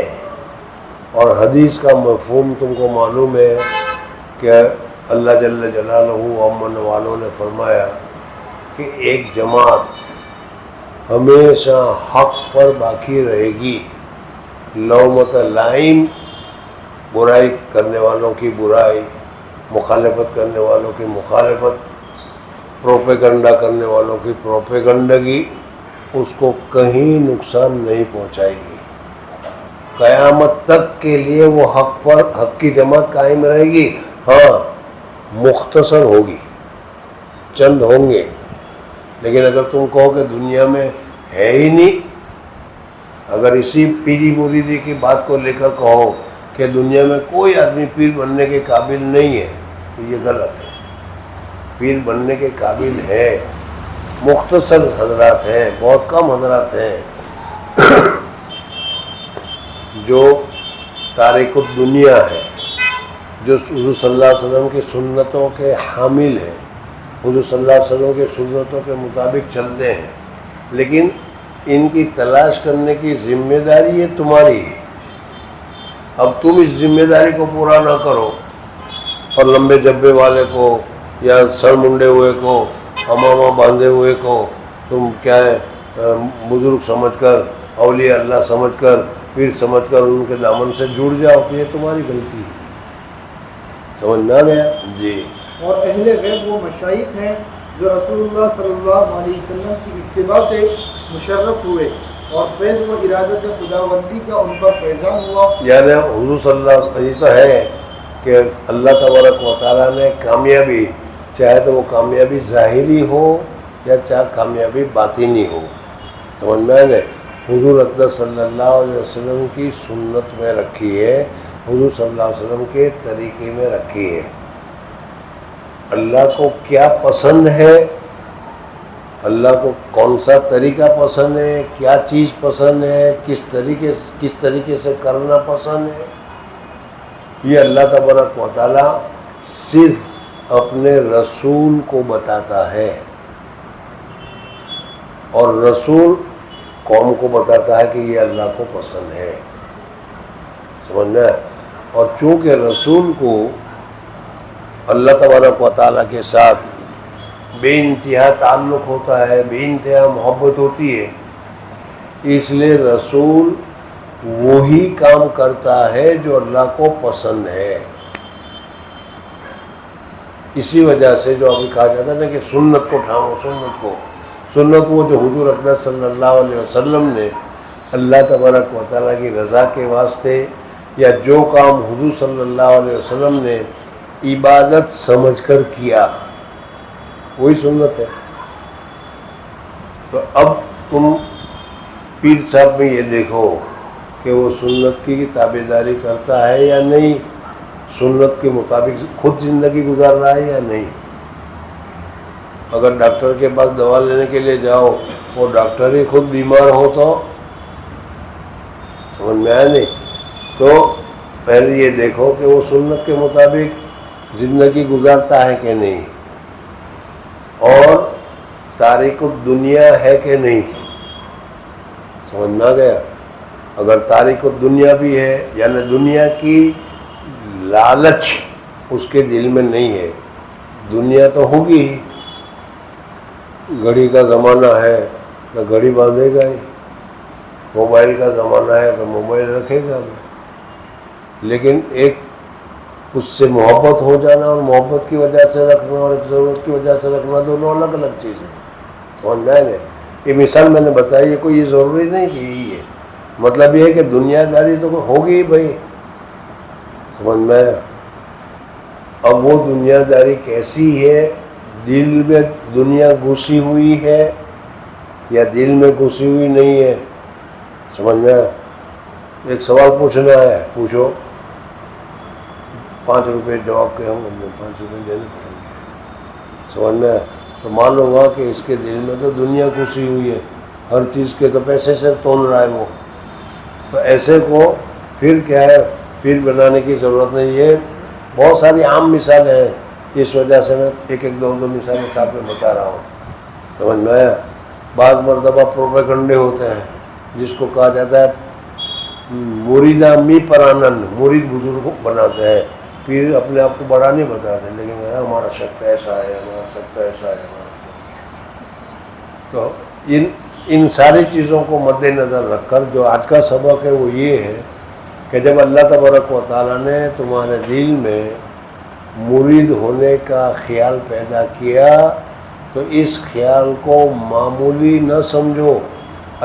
اور حدیث کا مفہوم تم کو معلوم ہے کہ اللہ جل جلالہ امن والوں نے فرمایا کہ ایک جماعت ہمیشہ حق پر باقی رہے گی، لومت لائم، برائی کرنے والوں کی برائی، مخالفت کرنے والوں کی مخالفت، پروپیگنڈا کرنے والوں کی پروپیگنڈگی اس کو کہیں نقصان نہیں پہنچائے گی. قیامت تک کے لیے وہ حق پر حق کی جماعت قائم رہے گی. ہاں مختصر ہوگی، چند ہوں گے، لیکن اگر تم کہو کہ دنیا میں ہے ہی نہیں، اگر اسی پیری مریدی کی بات کو لے کر کہو کہ دنیا میں کوئی آدمی پیر بننے کے قابل نہیں ہے تو یہ غلط ہے. پیر بننے کے قابل ہے، مختصر حضرات ہیں، بہت کم حضرات ہیں جو تارک الدنیا ہے، جو حضور صلی اللہ علیہ وسلم کی سنتوں کے حامل ہیں، حضور صلی اللہ علیہ وسلم کے سنتوں کے مطابق چلتے ہیں، لیکن ان کی تلاش کرنے کی ذمہ داری یہ تمہاری ہے. اب تم اس ذمہ داری کو پورا نہ کرو اور لمبے جبے والے کو یا سر منڈے ہوئے کو، امامہ باندھے ہوئے کو تم کیا ہے بزرگ سمجھ کر، اولیاء اللہ سمجھ کر، پیر سمجھ کر ان کے دامن سے جڑ جاؤ تو یہ تمہاری غلطی ہے. سمجھ میں آ گیا؟ جی. اور اہل غیب وہ مشائخ ہیں جو رسول اللہ صلی اللہ علیہ وسلم کی اتباع سے مشرف ہوئے اور فیض و ارادت خداوندی کا ان پر فیضان ہوا. یعنی حضور صلی اللہ علیہ وسلم یہ تو ہے کہ اللہ تبارک و تعالیٰ نے کامیابی، چاہے تو وہ کامیابی ظاہری ہو یا چاہے کامیابی باطنی ہو، سمجھ میں آئے، حضور اقدس صلی اللہ علیہ وسلم کی سنت میں رکھی ہے، حضور صلی اللہ علیہ وسلم کے طریقے میں رکھی ہے. اللہ کو کیا پسند ہے، اللہ کو کون سا طریقہ پسند ہے، کیا چیز پسند ہے، کس طریقے سے کرنا پسند ہے، یہ اللہ تبارک و تعالیٰ صرف اپنے رسول کو بتاتا ہے، اور رسول قوم کو بتاتا ہے کہ یہ اللہ کو پسند ہے، سمجھنا. اور چونکہ رسول کو اللہ تبارک و تعالیٰ کے ساتھ بے انتہا تعلق ہوتا ہے، بے انتہا محبت ہوتی ہے، اس لیے رسول وہی کام کرتا ہے جو اللہ کو پسند ہے. اسی وجہ سے جو ابھی کہا جاتا ہے نا کہ سنت کو ٹھانو، سنت وہ جو حضور اقدس صلی اللہ علیہ وسلم نے اللہ تبارک و تعالیٰ کی رضا کے واسطے، یا جو کام حضور صلی اللہ علیہ وسلم نے عبادت سمجھ کر کیا، وہی سنت ہے. تو اب تم پیر صاحب میں یہ دیکھو کہ وہ سنت کی تابعداری کرتا ہے یا نہیں، سنت کے مطابق خود زندگی گزار رہا ہے یا نہیں. اگر ڈاکٹر کے پاس دوا لینے کے لیے جاؤ، وہ ڈاکٹر ہی خود بیمار ہو تو سمجھ میں آیا نہیں. تو پہلے یہ دیکھو کہ وہ سنت کے مطابق زندگی گزارتا ہے کہ نہیں، اور تارک الدنیا ہے کہ نہیں، سمجھ میں آ گیا. اگر تارک الدنیا بھی ہے، یعنی دنیا کی لالچ اس کے دل میں نہیں ہے، دنیا تو ہوگی ہی، گھڑی کا زمانہ ہے تو گھڑی باندھے گا ہی، موبائل کا زمانہ ہے تو موبائل رکھے گا بھی. لیکن ایک اس سے محبت ہو جانا اور محبت کی وجہ سے رکھنا اور ایک ضرورت کی وجہ سے رکھنا، دونوں الگ الگ چیزیں. سمجھ میں آئے. یہ مثال میں نے بتائی ہے، کوئی یہ ضروری نہیں کہ یہی ہے، مطلب یہ ہے کہ دنیا داری تو ہوگی بھائی، سمجھ میں. اب وہ دنیا داری کیسی ہے، دل میں دنیا گھسی ہوئی ہے یا دل میں گھسی ہوئی نہیں ہے، سمجھ میں. ایک سوال پوچھنا ہے، پوچھو، 5 روپے جواب کے ہوں گے، 5 روپے دینے پڑیں گے، سمجھ میں. تو معلوم ہوا کہ اس کے دل میں تو دنیا گھسی ہوئی ہے، ہر چیز کے تو پیسے سے تول رہا ہے وہ. تو ایسے کو پھر کیا ہے، پھر بنانے کی ضرورت نہیں. یہ بہت ساری عام مثالیں ہیں، اس وجہ سے میں ایک دو مثالیں ساتھ میں بتا رہا ہوں، سمجھ میں آیا. بعض مرتبہ پروپیگنڈے ہوتے ہیں جس کو کہا جاتا ہے مریدہ می پرانند، مرید بزرگ بناتے ہیں، پھر اپنے آپ کو بڑا نہیں بتاتے، لیکن ہمارا شکت ایسا ہے، ہمارا شکت ایسا ہے، ہمارا شکت. تو ان ساری چیزوں کو مد نظر رکھ کر جو آج کا سبق ہے وہ یہ ہے کہ جب اللہ تبارک و تعالیٰ نے تمہارے دل میں مرید ہونے کا خیال پیدا کیا تو اس خیال کو معمولی نہ سمجھو.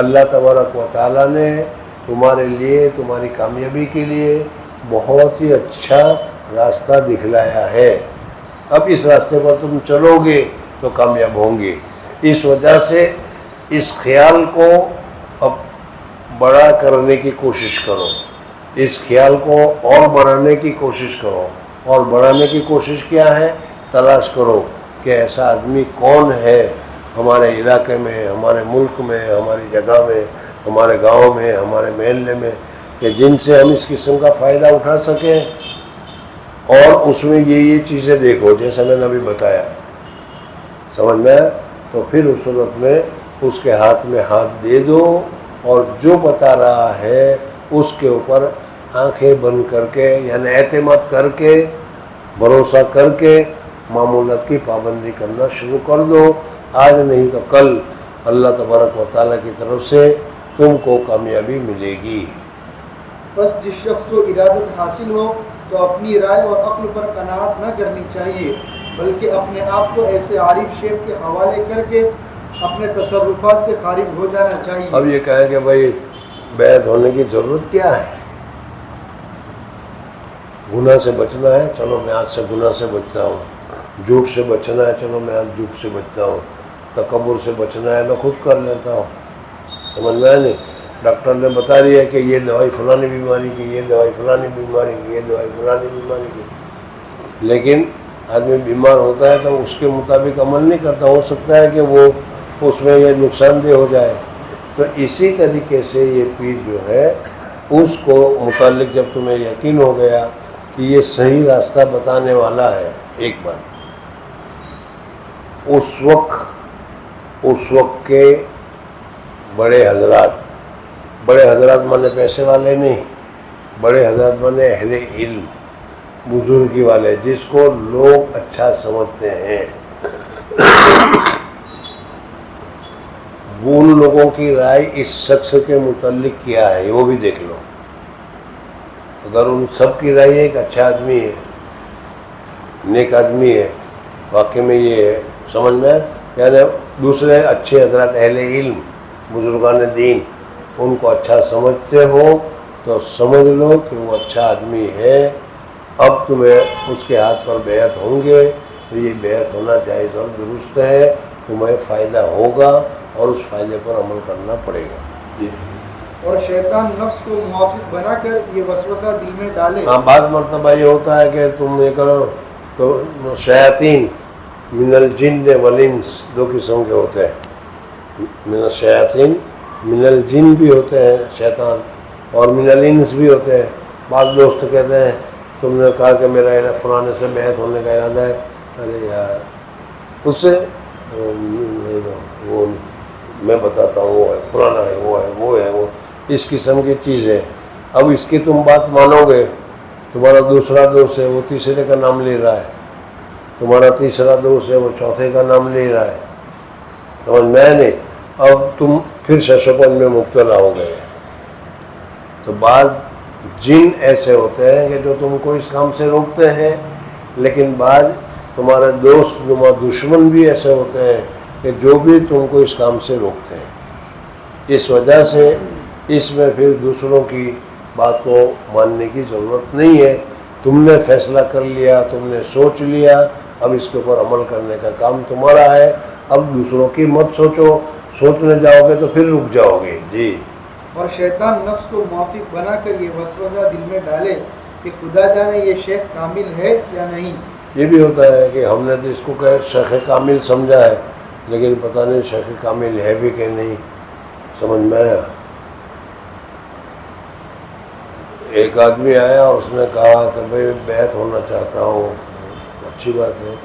اللہ تبارک و تعالیٰ نے تمہارے لیے، تمہاری کامیابی کے لیے بہت ہی اچھا راستہ دکھلایا ہے. اب اس راستے پر تم چلو گے تو کامیاب ہوں گے. اس وجہ سے اس خیال کو اب بڑا کرنے کی کوشش کرو، اس خیال کو اور بڑھانے کی کوشش کرو. اور بڑھانے کی کوشش کیا ہے؟ تلاش کرو کہ ایسا آدمی کون ہے ہمارے علاقے میں، ہمارے ملک میں، ہماری جگہ میں، ہمارے گاؤں میں، ہمارے محلے میں، کہ جن سے ہم اس قسم کا فائدہ اٹھا سکیں. اور اس میں یہ چیزیں دیکھو جیسا میں نے ابھی بتایا، سمجھ میں. تو پھر اس صورت میں اس کے ہاتھ میں ہاتھ دے دو اور جو بتا رہا ہے اس کے اوپر آنکھیں بند کر کے، یعنی اعتماد کر کے، بھروسہ کر کے معمولات کی پابندی کرنا شروع کر دو. آج نہیں تو کل اللہ تبارک و تعالیٰ کی طرف سے تم کو کامیابی ملے گی. بس جس شخص کو ارادت حاصل ہو تو اپنی رائے اور عقل پر قناعت نہ کرنی چاہیے، بلکہ اپنے آپ کو ایسے عارف شیخ کے حوالے کر کے اپنے تصرفات سے خارج ہو جانا چاہیے۔ اب یہ کہیں کہ بھائی بیعت ہونے کی ضرورت کیا ہے؟ گناہ سے بچنا ہے، چلو میں آج سے گناہ سے بچتا ہوں۔ جھوٹ سے بچنا ہے، چلو میں آج جھوٹ سے بچتا ہوں۔ تکبر سے بچنا ہے، میں خود کر لیتا ہوں۔ سمجھ میں نہیں؟ ڈاکٹر نے بتا دیا کہ یہ دوائی فلانی بیماری کی، یہ دوائی فلانی بیماری کی، یہ دوائی فلانی بیماری کی، لیکن آدمی بیمار ہوتا ہے تو اس کے مطابق عمل نہیں کرتا۔ ہو سکتا ہے کہ وہ اس میں یہ نقصان دہ ہو جائے۔ تو اسی طریقے سے یہ پیر جو ہے اس کو متعلق جب تمہیں یقین ہو گیا کہ یہ صحیح راستہ بتانے والا ہے، ایک بات، اس وقت کے بڑے حضرات مانے پیسے والے نہیں، بڑے حضرات مانے اہل علم، بزرگی والے، جس کو لوگ اچھا سمجھتے ہیں، وہ ان لوگوں کی رائے اس شخص کے متعلق کیا ہے وہ بھی دیکھ لو۔ اگر ان سب کی رائے ایک اچھا آدمی ہے، نیک آدمی ہے، واقعی میں یہ ہے، سمجھ میں، یعنی دوسرے اچھے حضرات اہل علم بزرگان دین ان کو اچھا سمجھتے ہو تو سمجھ لو کہ وہ اچھا آدمی ہے۔ اب تمہیں اس کے ہاتھ پر بیعت ہوں گے تو یہ بیعت ہونا جائز اور درست ہے، تمہیں فائدہ ہوگا اور اس فائدے پر عمل کرنا پڑے گا۔ جی۔ اور شیطان نفس کو موافق بنا کر یہ وسوسہ دل میں ڈالے۔ ہاں، بعض مرتبہ یہ ہوتا ہے کہ تم یہ کرو تو شیاطین من الجن والانس دو قسم کے ہوتے ہیں، من الشیاطین، من الجن بھی ہوتے ہیں شیطان، اور من الانس بھی ہوتے ہیں۔ بعض دوست کہتے ہیں تم نے کہا کہ میرا فلانے سے بیعت ہونے کا ارادہ ہے، ارے یار اس سے وہ میں بتاتا ہوں، وہ ہے فلانا ہے، وہ ہے وہ اس قسم کی چیز ہے۔ اب اس کی تم بات مانو گے، تمہارا دوسرا دوست ہے وہ تیسرے کا نام لے رہا ہے، تمہارا تیسرا دوست ہے وہ چوتھے کا نام لے رہا ہے، سمجھ میں نہیں؟ اب تم پھر ششپن میں مبتلا ہو گئے۔ تو بعض جن ایسے ہوتے ہیں کہ جو تم کو اس کام سے روکتے ہیں، لیکن بعض تمہارے دوست تمہارے دشمن بھی ایسے ہوتے ہیں کہ جو بھی تم کو اس کام سے روکتے ہیں۔ اس وجہ سے اس میں پھر دوسروں کی بات کو ماننے کی ضرورت نہیں ہے۔ تم نے فیصلہ کر لیا، تم نے سوچ لیا، اب اس کے اوپر عمل کرنے کا کام تمہارا ہے۔ اب دوسروں کی مت سوچو، سوچنے جاؤ گے تو پھر رک جاؤ گے۔ جی۔ اور شیطان نفس کو موافق بنا کر یہ وسوسہ دل میں ڈالے کہ خدا جانے یہ شیخ کامل ہے یا نہیں۔ یہ بھی ہوتا ہے کہ ہم نے تو اس کو کہ شیخ کامل سمجھا ہے، لیکن پتہ نہیں شیخ کامل ہے بھی کہ نہیں، سمجھ میں آیا۔ ایک آدمی آیا اور اس نے کہا کہ بھائی بیعت ہونا چاہتا ہوں۔ اچھی بات ہے،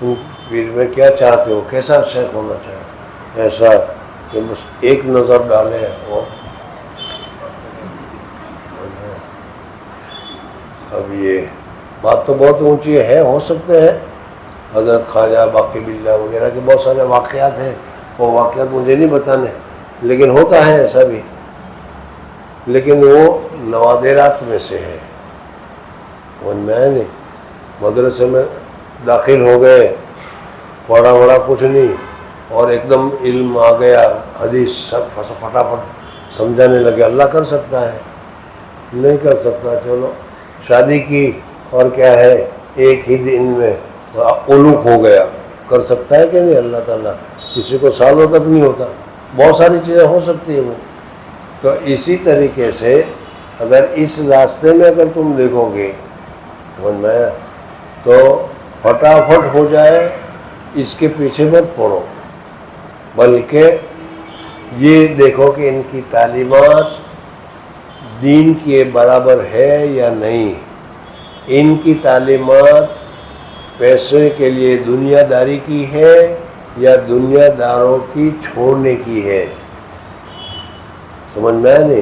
تم پیر میں کیا چاہتے ہو، کیسا شیخ ہونا چاہتے؟ ایسا کہ بس ایک نظر ڈالے اور اب یہ بات تو بہت اونچی ہے، ہو سکتے ہیں حضرت خواجہ باقی باللہ وغیرہ کے بہت سارے واقعات ہیں، وہ واقعات مجھے نہیں بتانے، لیکن ہوتا ہے ایسا بھی، لیکن وہ نوادرات میں سے ہے۔ میں نہیں، مدرسے میں داخل ہو گئے، پڑھا وڑا کچھ نہیں، اور ایک دم علم آ گیا، حدیث سب فٹافٹ سمجھانے لگے۔ اللہ کر سکتا ہے؟ نہیں کر سکتا۔ چلو شادی کی اور کیا ہے ایک ہی دن میں علوق ہو گیا، کر سکتا ہے کہ نہیں اللہ تعالیٰ؟ کسی کو سالوں تک نہیں ہوتا، بہت ساری چیزیں ہو سکتی ہیں وہ۔ تو اسی طریقے سے اگر اس راستے میں اگر تم دیکھو گے تو فٹافٹ ہو جائے، اس کے پیچھے مت پڑو، بلکہ یہ دیکھو کہ ان کی تعلیمات دین کے برابر ہے یا نہیں، ان کی تعلیمات پیسے کے لیے دنیا داری کی ہے یا دنیا داروں کی چھوڑنے کی ہے، سمجھ میں نہیں؟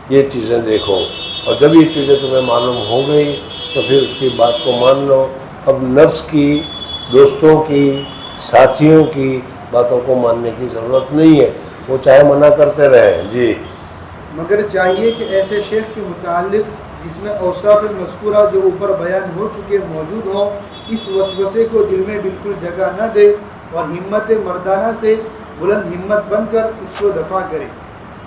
یہ چیزیں دیکھو، اور جب یہ چیزیں تمہیں معلوم ہو گئی تو پھر اس کی بات کو مان لو۔ اب نفس کی، دوستوں کی، ساتھیوں کی باتوں کو ماننے کی ضرورت نہیں ہے، وہ چاہے منع کرتے رہیں۔ جی۔ مگر چاہیے کہ ایسے شیخ کے متعلق جس میں اوصاف مذکورہ جو اوپر بیان ہو چکے موجود ہوں، اس وسوسے کو دل میں بالکل جگہ نہ دے اور ہمت مردانہ سے بلند ہمت بن کر اس کو دفع کرے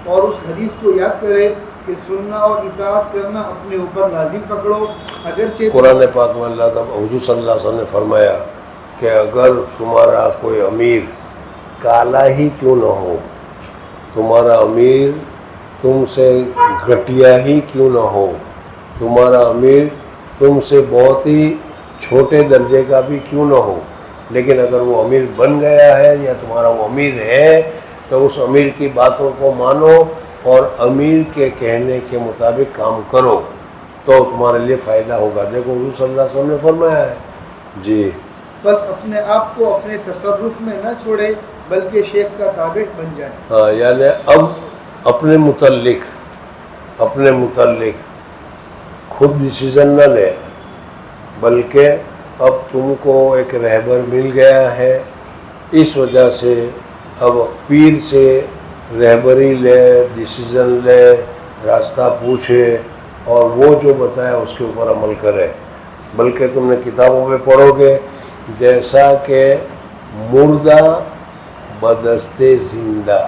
اور اس حدیث کو یاد کرے کہ سننا اور اطاعت کرنا اپنے اوپر لازم پکڑو اگرچہ قرآن پاک میں اللہ تعالیٰ حضور صلی اللہ علیہ وسلم نے فرمایا کہ اگر تمہارا کوئی امیر کالا ہی کیوں نہ ہو، تمہارا امیر تم سے گھٹیا ہی کیوں نہ ہو، تمہارا امیر تم سے بہت ہی چھوٹے درجے کا بھی کیوں نہ ہو، لیکن اگر وہ امیر بن گیا ہے یا تمہارا وہ امیر ہے تو اس امیر کی باتوں کو مانو اور امیر کے کہنے کے مطابق کام کرو تو تمہارے لیے فائدہ ہوگا۔ دیکھو حضور صلی اللہ علیہ وسلم نے فرمایا ہے جی۔ بس اپنے آپ کو اپنے تصرف میں نہ چھوڑے بلکہ شیخ کا تابع بن جائے۔ ہاں، یعنی اب اپنے متعلق خود ڈیسیزن نہ لے، بلکہ اب تم کو ایک رہبر مل گیا ہے، اس وجہ سے اب پیر سے رہبری لے، ڈیسیزن لے، راستہ پوچھے اور وہ جو بتایا اس کے اوپر عمل کرے۔ بلکہ تم نے کتابوں میں پڑھو گے جیسا کہ مردہ بدست زندہ،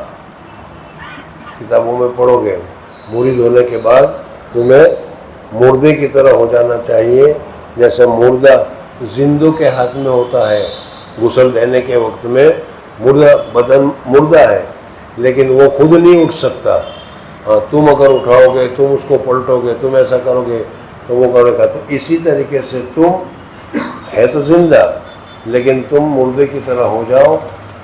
کتابوں میں پڑھو گے مرید ہونے کے بعد تمہیں مردے کی طرح ہو جانا چاہیے، جیسے مردہ زندوں کے ہاتھ میں ہوتا ہے۔ غسل دینے کے وقت میں مردہ بدن مردہ ہے لیکن وہ خود نہیں اٹھ سکتا، ہاں تم اگر اٹھاؤ گے، تم اس کو پلٹو گے، تم ایسا کرو گے تو وہ کرے گا۔ تو اسی طریقے سے تم ہے تو زندہ لیکن تم مردے کی طرح ہو جاؤ۔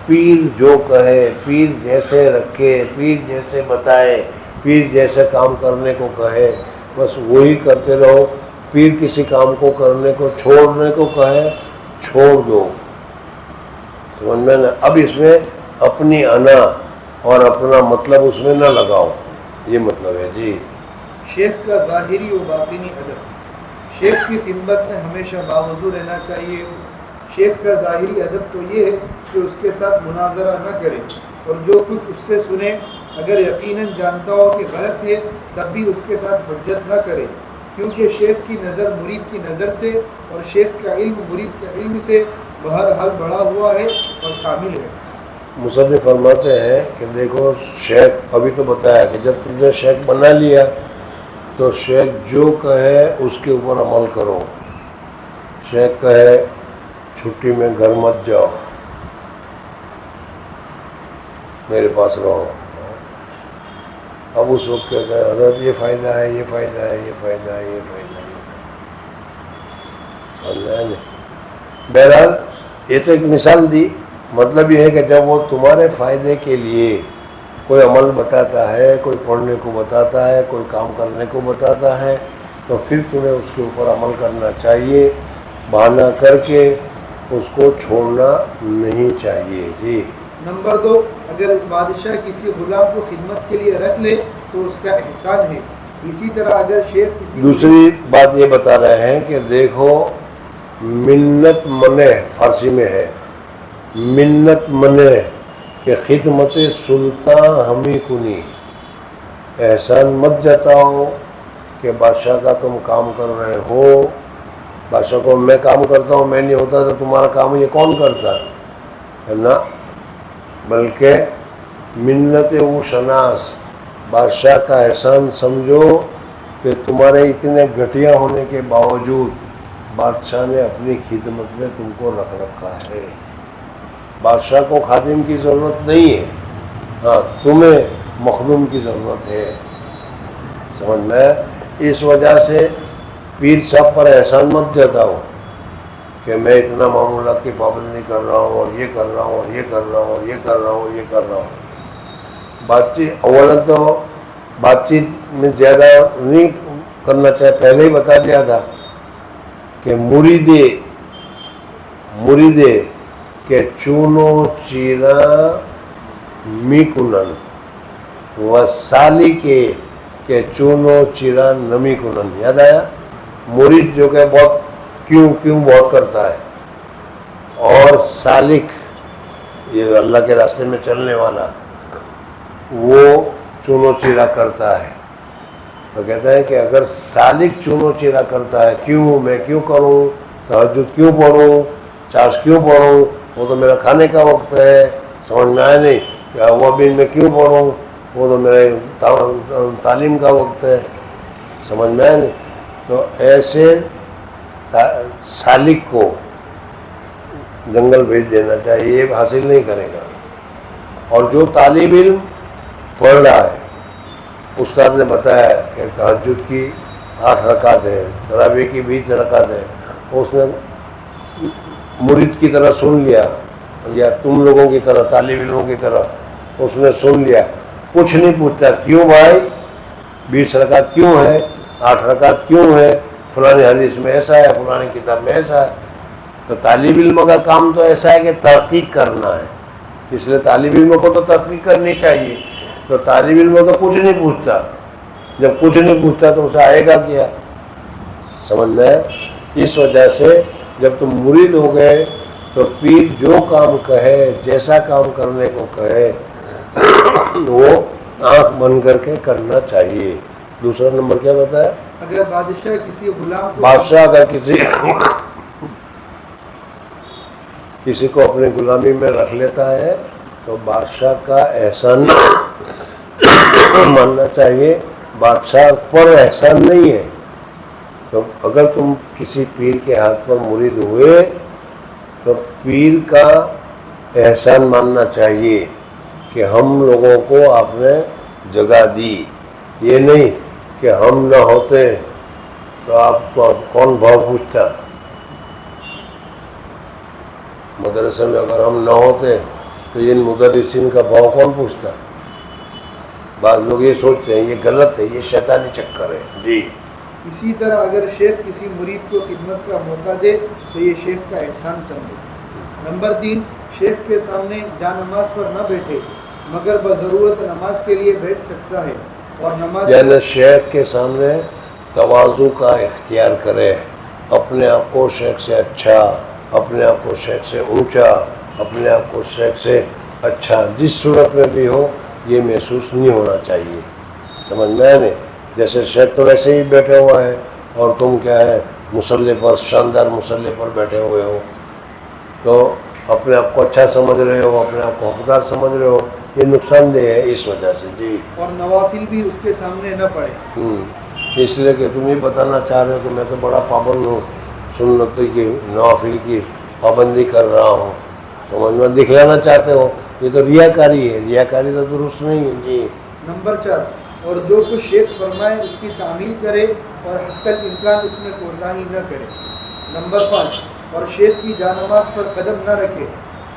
پیر جو کہے، پیر جیسے رکھے، پیر جیسے بتائے، پیر جیسے کام کرنے کو کہے بس وہی کرتے رہو۔ پیر کسی کام کو کرنے کو چھوڑنے کو کہے چھوڑ دو، سمجھ میں نا۔ اب اس میں اپنی انا اور اپنا مطلب اس میں نہ لگاؤ، یہ مطلب ہے جی۔ شیخ کا ظاہری و باطنی ادب۔ شیخ کی خدمت میں ہمیشہ باوضو رہنا چاہیے۔ شیخ کا ظاہری ادب تو یہ ہے کہ اس کے ساتھ مناظرہ نہ کرے اور جو کچھ اس سے سنے اگر یقیناً جانتا ہو کہ غلط ہے تب بھی اس کے ساتھ حجت نہ کرے، کیونکہ شیخ کی نظر مرید کی نظر سے اور شیخ کا علم مرید کے علم سے بہرحال بڑھا ہوا ہے اور کامل ہے۔ مصنف فرماتے ہیں کہ دیکھو شیخ، ابھی تو بتایا کہ جب تم نے شیخ بنا لیا تو شیخ جو کہے اس کے اوپر عمل کرو۔ شیخ کہے چھٹی میں گھر مت جاؤ، میرے پاس رہو، اب اس وقت کہتا ہے حضرت یہ فائدہ ہے، یہ فائدہ ہے، یہ فائدہ ہے، یہ فائدہ ہے، سمجھا نہیں۔ بہرحال یہ تو ایک مثال دی، مطلب یہ ہے کہ جب وہ تمہارے فائدے کے لیے کوئی عمل بتاتا ہے، کوئی پڑھنے کو بتاتا ہے، کوئی کام کرنے کو بتاتا ہے تو پھر تمہیں اس کے اوپر عمل کرنا چاہیے، بہانہ کر کے اس کو چھوڑنا نہیں چاہیے جی۔ نمبر 2، اگر بادشاہ کسی غلام کو خدمت کے لیے رکھ لے تو اس کا احسان ہے۔ اسی طرح اگر شیخ کسی دوسری بات یہ بتا رہے ہیں کہ دیکھو منت منع فارسی میں ہے، منت منع کہ خدمت سلطان ہمیں کنی، احسان مت جتاؤ کہ بادشاہ کا تم کام کر رہے ہو، بادشاہ کو میں کام کرتا ہوں، میں نہیں ہوتا تو تمہارا کام یہ کون کرتا ہے نا، بلکہ منت و شناس، بادشاہ کا احسان سمجھو کہ تمہارے اتنے گھٹیا ہونے کے باوجود بادشاہ نے اپنی خدمت میں تم کو رکھ رکھا ہے۔ بادشاہ کو خادم کی ضرورت نہیں ہے، ہاں تمہیں مخدوم کی ضرورت ہے، سمجھ میں۔ اس وجہ سے پیر صاحب پر احسان مت جتاؤ کہ میں اتنا معمولات کی پابندی کر رہا ہوں اور یہ کر رہا ہوں اور یہ کر رہا ہوں اور یہ کر رہا ہوں، یہ کر رہا ہوں۔ بات چیت اولا تو بات چیت میں زیادہ نہیں کرنا چاہے، پہلے ہی بتا دیا تھا کہ مریدے کہ چونو چیرا می کنن و سالی کے کہ چونو چیرا نمی کنن، یاد آیا؟ مرید جو کہ بہت کیوں بہت کرتا ہے، اور سالک یہ اللہ کے راستے میں چلنے والا وہ چونو چیرا کرتا ہے۔ تو کہتا ہے کہ اگر سالک چونو چیرا کرتا ہے، کیوں میں کیوں کروں، تہجد کیوں پڑھوں، چاش کیوں پڑھوں، وہ تو میرا کھانے کا وقت ہے، سمجھ میں آیا نہیں، یا وہ بھی میں کیوں پڑھوں، وہ تو میرے تعلیم کا وقت ہے، سمجھ میں آیا نہیں۔ تو ایسے سالک کو جنگل بھیج دینا چاہیے، یہ حاصل نہیں کرے گا۔ اور جو طالب علم پڑھ رہا ہے، استاد نے بتایا کہ تہجد کی 8 رکعت ہے، تراویح کی 20 رکعت ہے، اس نے مرید کی طرح سن لیا، یا تم لوگوں کی طرح طالب علموں کی طرح اس نے سن لیا، کچھ نہیں پوچھتا کیوں بھائی 20 رکعت کیوں ہے، 8 رکعت کیوں ہے، فلانی حدیث میں ایسا ہے، فلانی کتاب میں ایسا ہے۔ تو طالب علم کا کام تو ایسا ہے کہ تحقیق کرنا ہے، اس لیے طالب علموں کو تو تحقیق کرنی چاہیے۔ تو طالب علم تو کچھ نہیں پوچھتا، جب کچھ نہیں پوچھتا تو اسے آئے گا کیا، سمجھ میں؟ اس وجہ سے جب تم مرید ہو گئے تو پیر جو کام کہے، جیسا کام کرنے کو کہے وہ آنکھ بند کر کے کرنا چاہیے۔ دوسرا نمبر کیا بتایا؟ اگر بادشاہ کسی غلام کو بادشاہ اگر کسی کو اپنی غلامی میں رکھ لیتا ہے تو بادشاہ کا احسان ماننا چاہیے، بادشاہ پر احسان نہیں ہے۔ تو اگر تم کسی پیر کے ہاتھ پر مرید ہوئے تو پیر کا احسان ماننا چاہیے کہ ہم لوگوں کو آپ نے جگہ دی، یہ نہیں کہ ہم نہ ہوتے تو آپ کو کون بھاؤ پوچھتا۔ مدرسے میں اگر ہم نہ ہوتے تو ان مدرسین کا بھاؤ کون پوچھتا؟ بعض لوگ یہ سوچتے ہیں، یہ غلط ہے، یہ شیطانی چکر ہے۔ جی اسی طرح اگر شیخ کسی مرید کو خدمت کا موقع دے تو یہ شیخ کا احسان سمجھے۔ نمبر 3، شیخ کے سامنے جا نماز پر نہ بیٹھے مگر بضرورت نماز کے لیے بیٹھ سکتا ہے، اور نماز یعنی شیخ کے سامنے تواضع کا اختیار کرے، اپنے آپ کو شیخ سے اچھا، اپنے آپ کو شیخ سے اونچا، اپنے آپ کو شیخ سے اچھا جس صورت میں بھی ہو یہ محسوس نہیں ہونا چاہیے، سمجھ میں آئے نہیں؟ جیسے شیخ تو ویسے ہی بیٹھے ہوا ہے اور تم کیا ہے مصلی پر، شاندار مصلی پر بیٹھے ہوئے ہو، تو اپنے آپ کو اچھا سمجھ رہے ہو، اپنے آپ کو حقدار سمجھ رہے ہو، یہ نقصان دہ ہے اس وجہ سے۔ جی اور نوافل بھی اس کے سامنے نہ پڑھے، اس لیے کہ تم یہ بتانا چاہ رہے ہو کہ میں تو بڑا پابند ہوں، سنت کی نوافل کی پابندی کر رہا ہوں، سمجھ میں دکھلانا چاہتے ہو، یہ تو ریاکاری ہے، ریاکاری تو درست نہیں ہے۔ جی نمبر 4، اور جو کچھ شیخ فرمائے اس کی تعمیل کرے اور حتی الامکان اس میں کوتاہی نہ کرے۔ نمبر 5، اور شیخ کی جانماز پر قدم نہ رکھے۔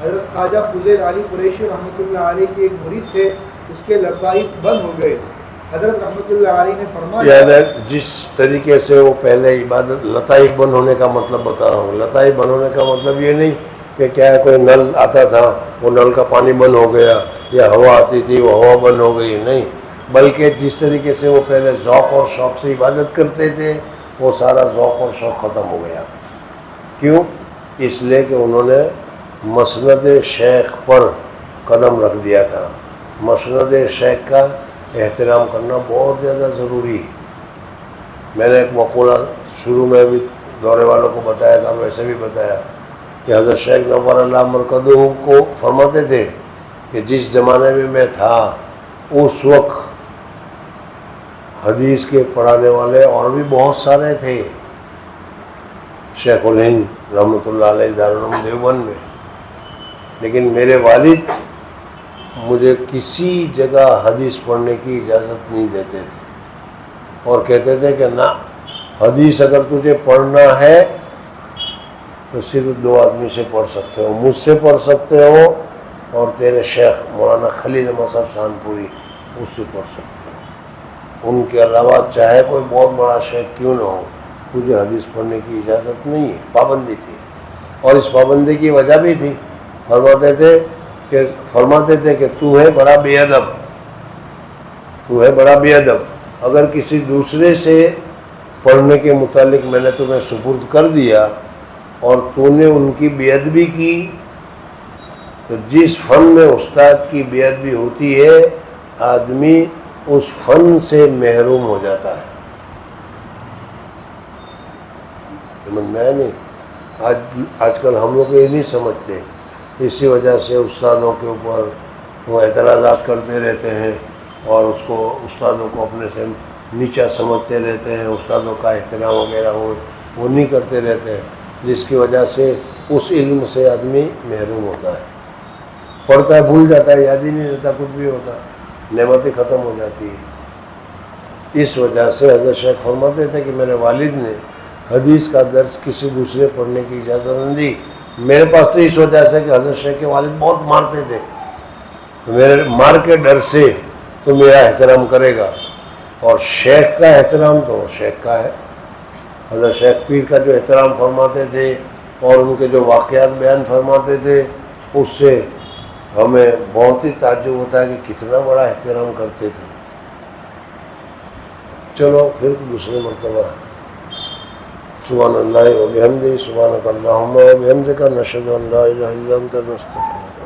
حضرت خواجہ فضیل علی قریشی رحمۃ اللہ علیہ کے ایک مرید تھے، اس کے لطائف بند ہو گئے۔ حضرت رحمۃ اللہ علیہ نے فرمایا، یعنی جس طریقے سے وہ پہلے عبادت، لطائف بند ہونے کا مطلب بتا رہا ہوں، لطائف بند ہونے کا مطلب یہ نہیں کہ کیا ہے کوئی نل آتا تھا وہ نل کا پانی بند ہو گیا، یا ہوا آتی تھی وہ ہوا بند ہو گئی، نہیں، بلکہ جس طریقے سے وہ پہلے ذوق اور شوق سے عبادت کرتے تھے وہ سارا ذوق اور شوق ختم ہو گیا۔ کیوں؟ اس لیے کہ انہوں نے مسند شیخ پر قدم رکھ دیا تھا۔ مسند شیخ کا احترام کرنا بہت زیادہ ضروری ہے۔ میں نے ایک مقولہ شروع میں بھی دورے والوں کو بتایا تھا، ویسے بھی بتایا کہ حضرت شیخ نور اللہ مرکزہ کو فرماتے تھے کہ جس زمانے میں میں تھا اس وقت حدیث کے پڑھانے والے اور بھی بہت سارے تھے، شیخ الہند رحمۃ اللہ علیہ دارالعلوم دیوبند میں، لیکن میرے والد مجھے کسی جگہ حدیث پڑھنے کی اجازت نہیں دیتے تھے، اور کہتے تھے کہ نہ، حدیث اگر تجھے پڑھنا ہے تو صرف 2 آدمی سے پڑھ سکتے ہو، مجھ سے پڑھ سکتے ہو اور تیرے شیخ مولانا خلیل احمد صاحب شانپوری اس سے پڑھ سکتے ہو، ان کے علاوہ چاہے کوئی بہت بڑا شیخ کیوں نہ ہو تجھے حدیث پڑھنے کی اجازت نہیں ہے۔ پابندی تھی، اور اس پابندی کی وجہ بھی تھی، فرماتے تھے کہ تو ہے بڑا بے ادب، تو ہے بڑا بے ادب، اگر کسی دوسرے سے پڑھنے کے متعلق میں نے تمہیں سپرد کر دیا اور تو نے ان کی بے ادبی کی، تو جس فن میں استاد کی بے ادبی ہوتی ہے آدمی اس فن سے محروم ہو جاتا ہے۔ سمجھ میں آیا نہیں؟ آج کل ہم لوگ یہ نہیں سمجھتے اسی وجہ سے استادوں کے اوپر وہ اعتراضات کرتے رہتے ہیں اور اس کو استادوں کو اپنے سے نیچا سمجھتے رہتے ہیں، استادوں کا احترام وغیرہ وہ نہیں کرتے رہتے ہیں، جس کی وجہ سے اس علم سے آدمی محروم ہوتا ہے، پڑھتا ہے بھول جاتا ہے، یاد ہی نہیں رہتا، کچھ بھی ہوتا، نعمتیں ختم ہو جاتی ہے۔ اس وجہ سے حضرت شیخ فرماتے تھے کہ میرے والد نے حدیث کا درس کسی دوسرے پڑھنے کی اجازت نہیں دی۔ میرے پاس تو اس وجہ سے کہ حضرت شیخ کے والد بہت مارتے تھے، میرے مار کے ڈر سے تو میرا احترام کرے گا، اور شیخ کا احترام تو شیخ کا ہے۔ حضرت شیخ پیر کا جو احترام فرماتے تھے اور ان کے جو واقعات بیان فرماتے تھے، اس سے ہمیں بہت ہی تعجب ہوتا ہے کہ کتنا بڑا احترام کرتے تھے۔ چلو پھر دوسرے مرتبہ سبحان اللہ و بحمدہ، سبحانک اللہم و بحمدک، نشہد ان لا الہ الا انت، نستغفرک۔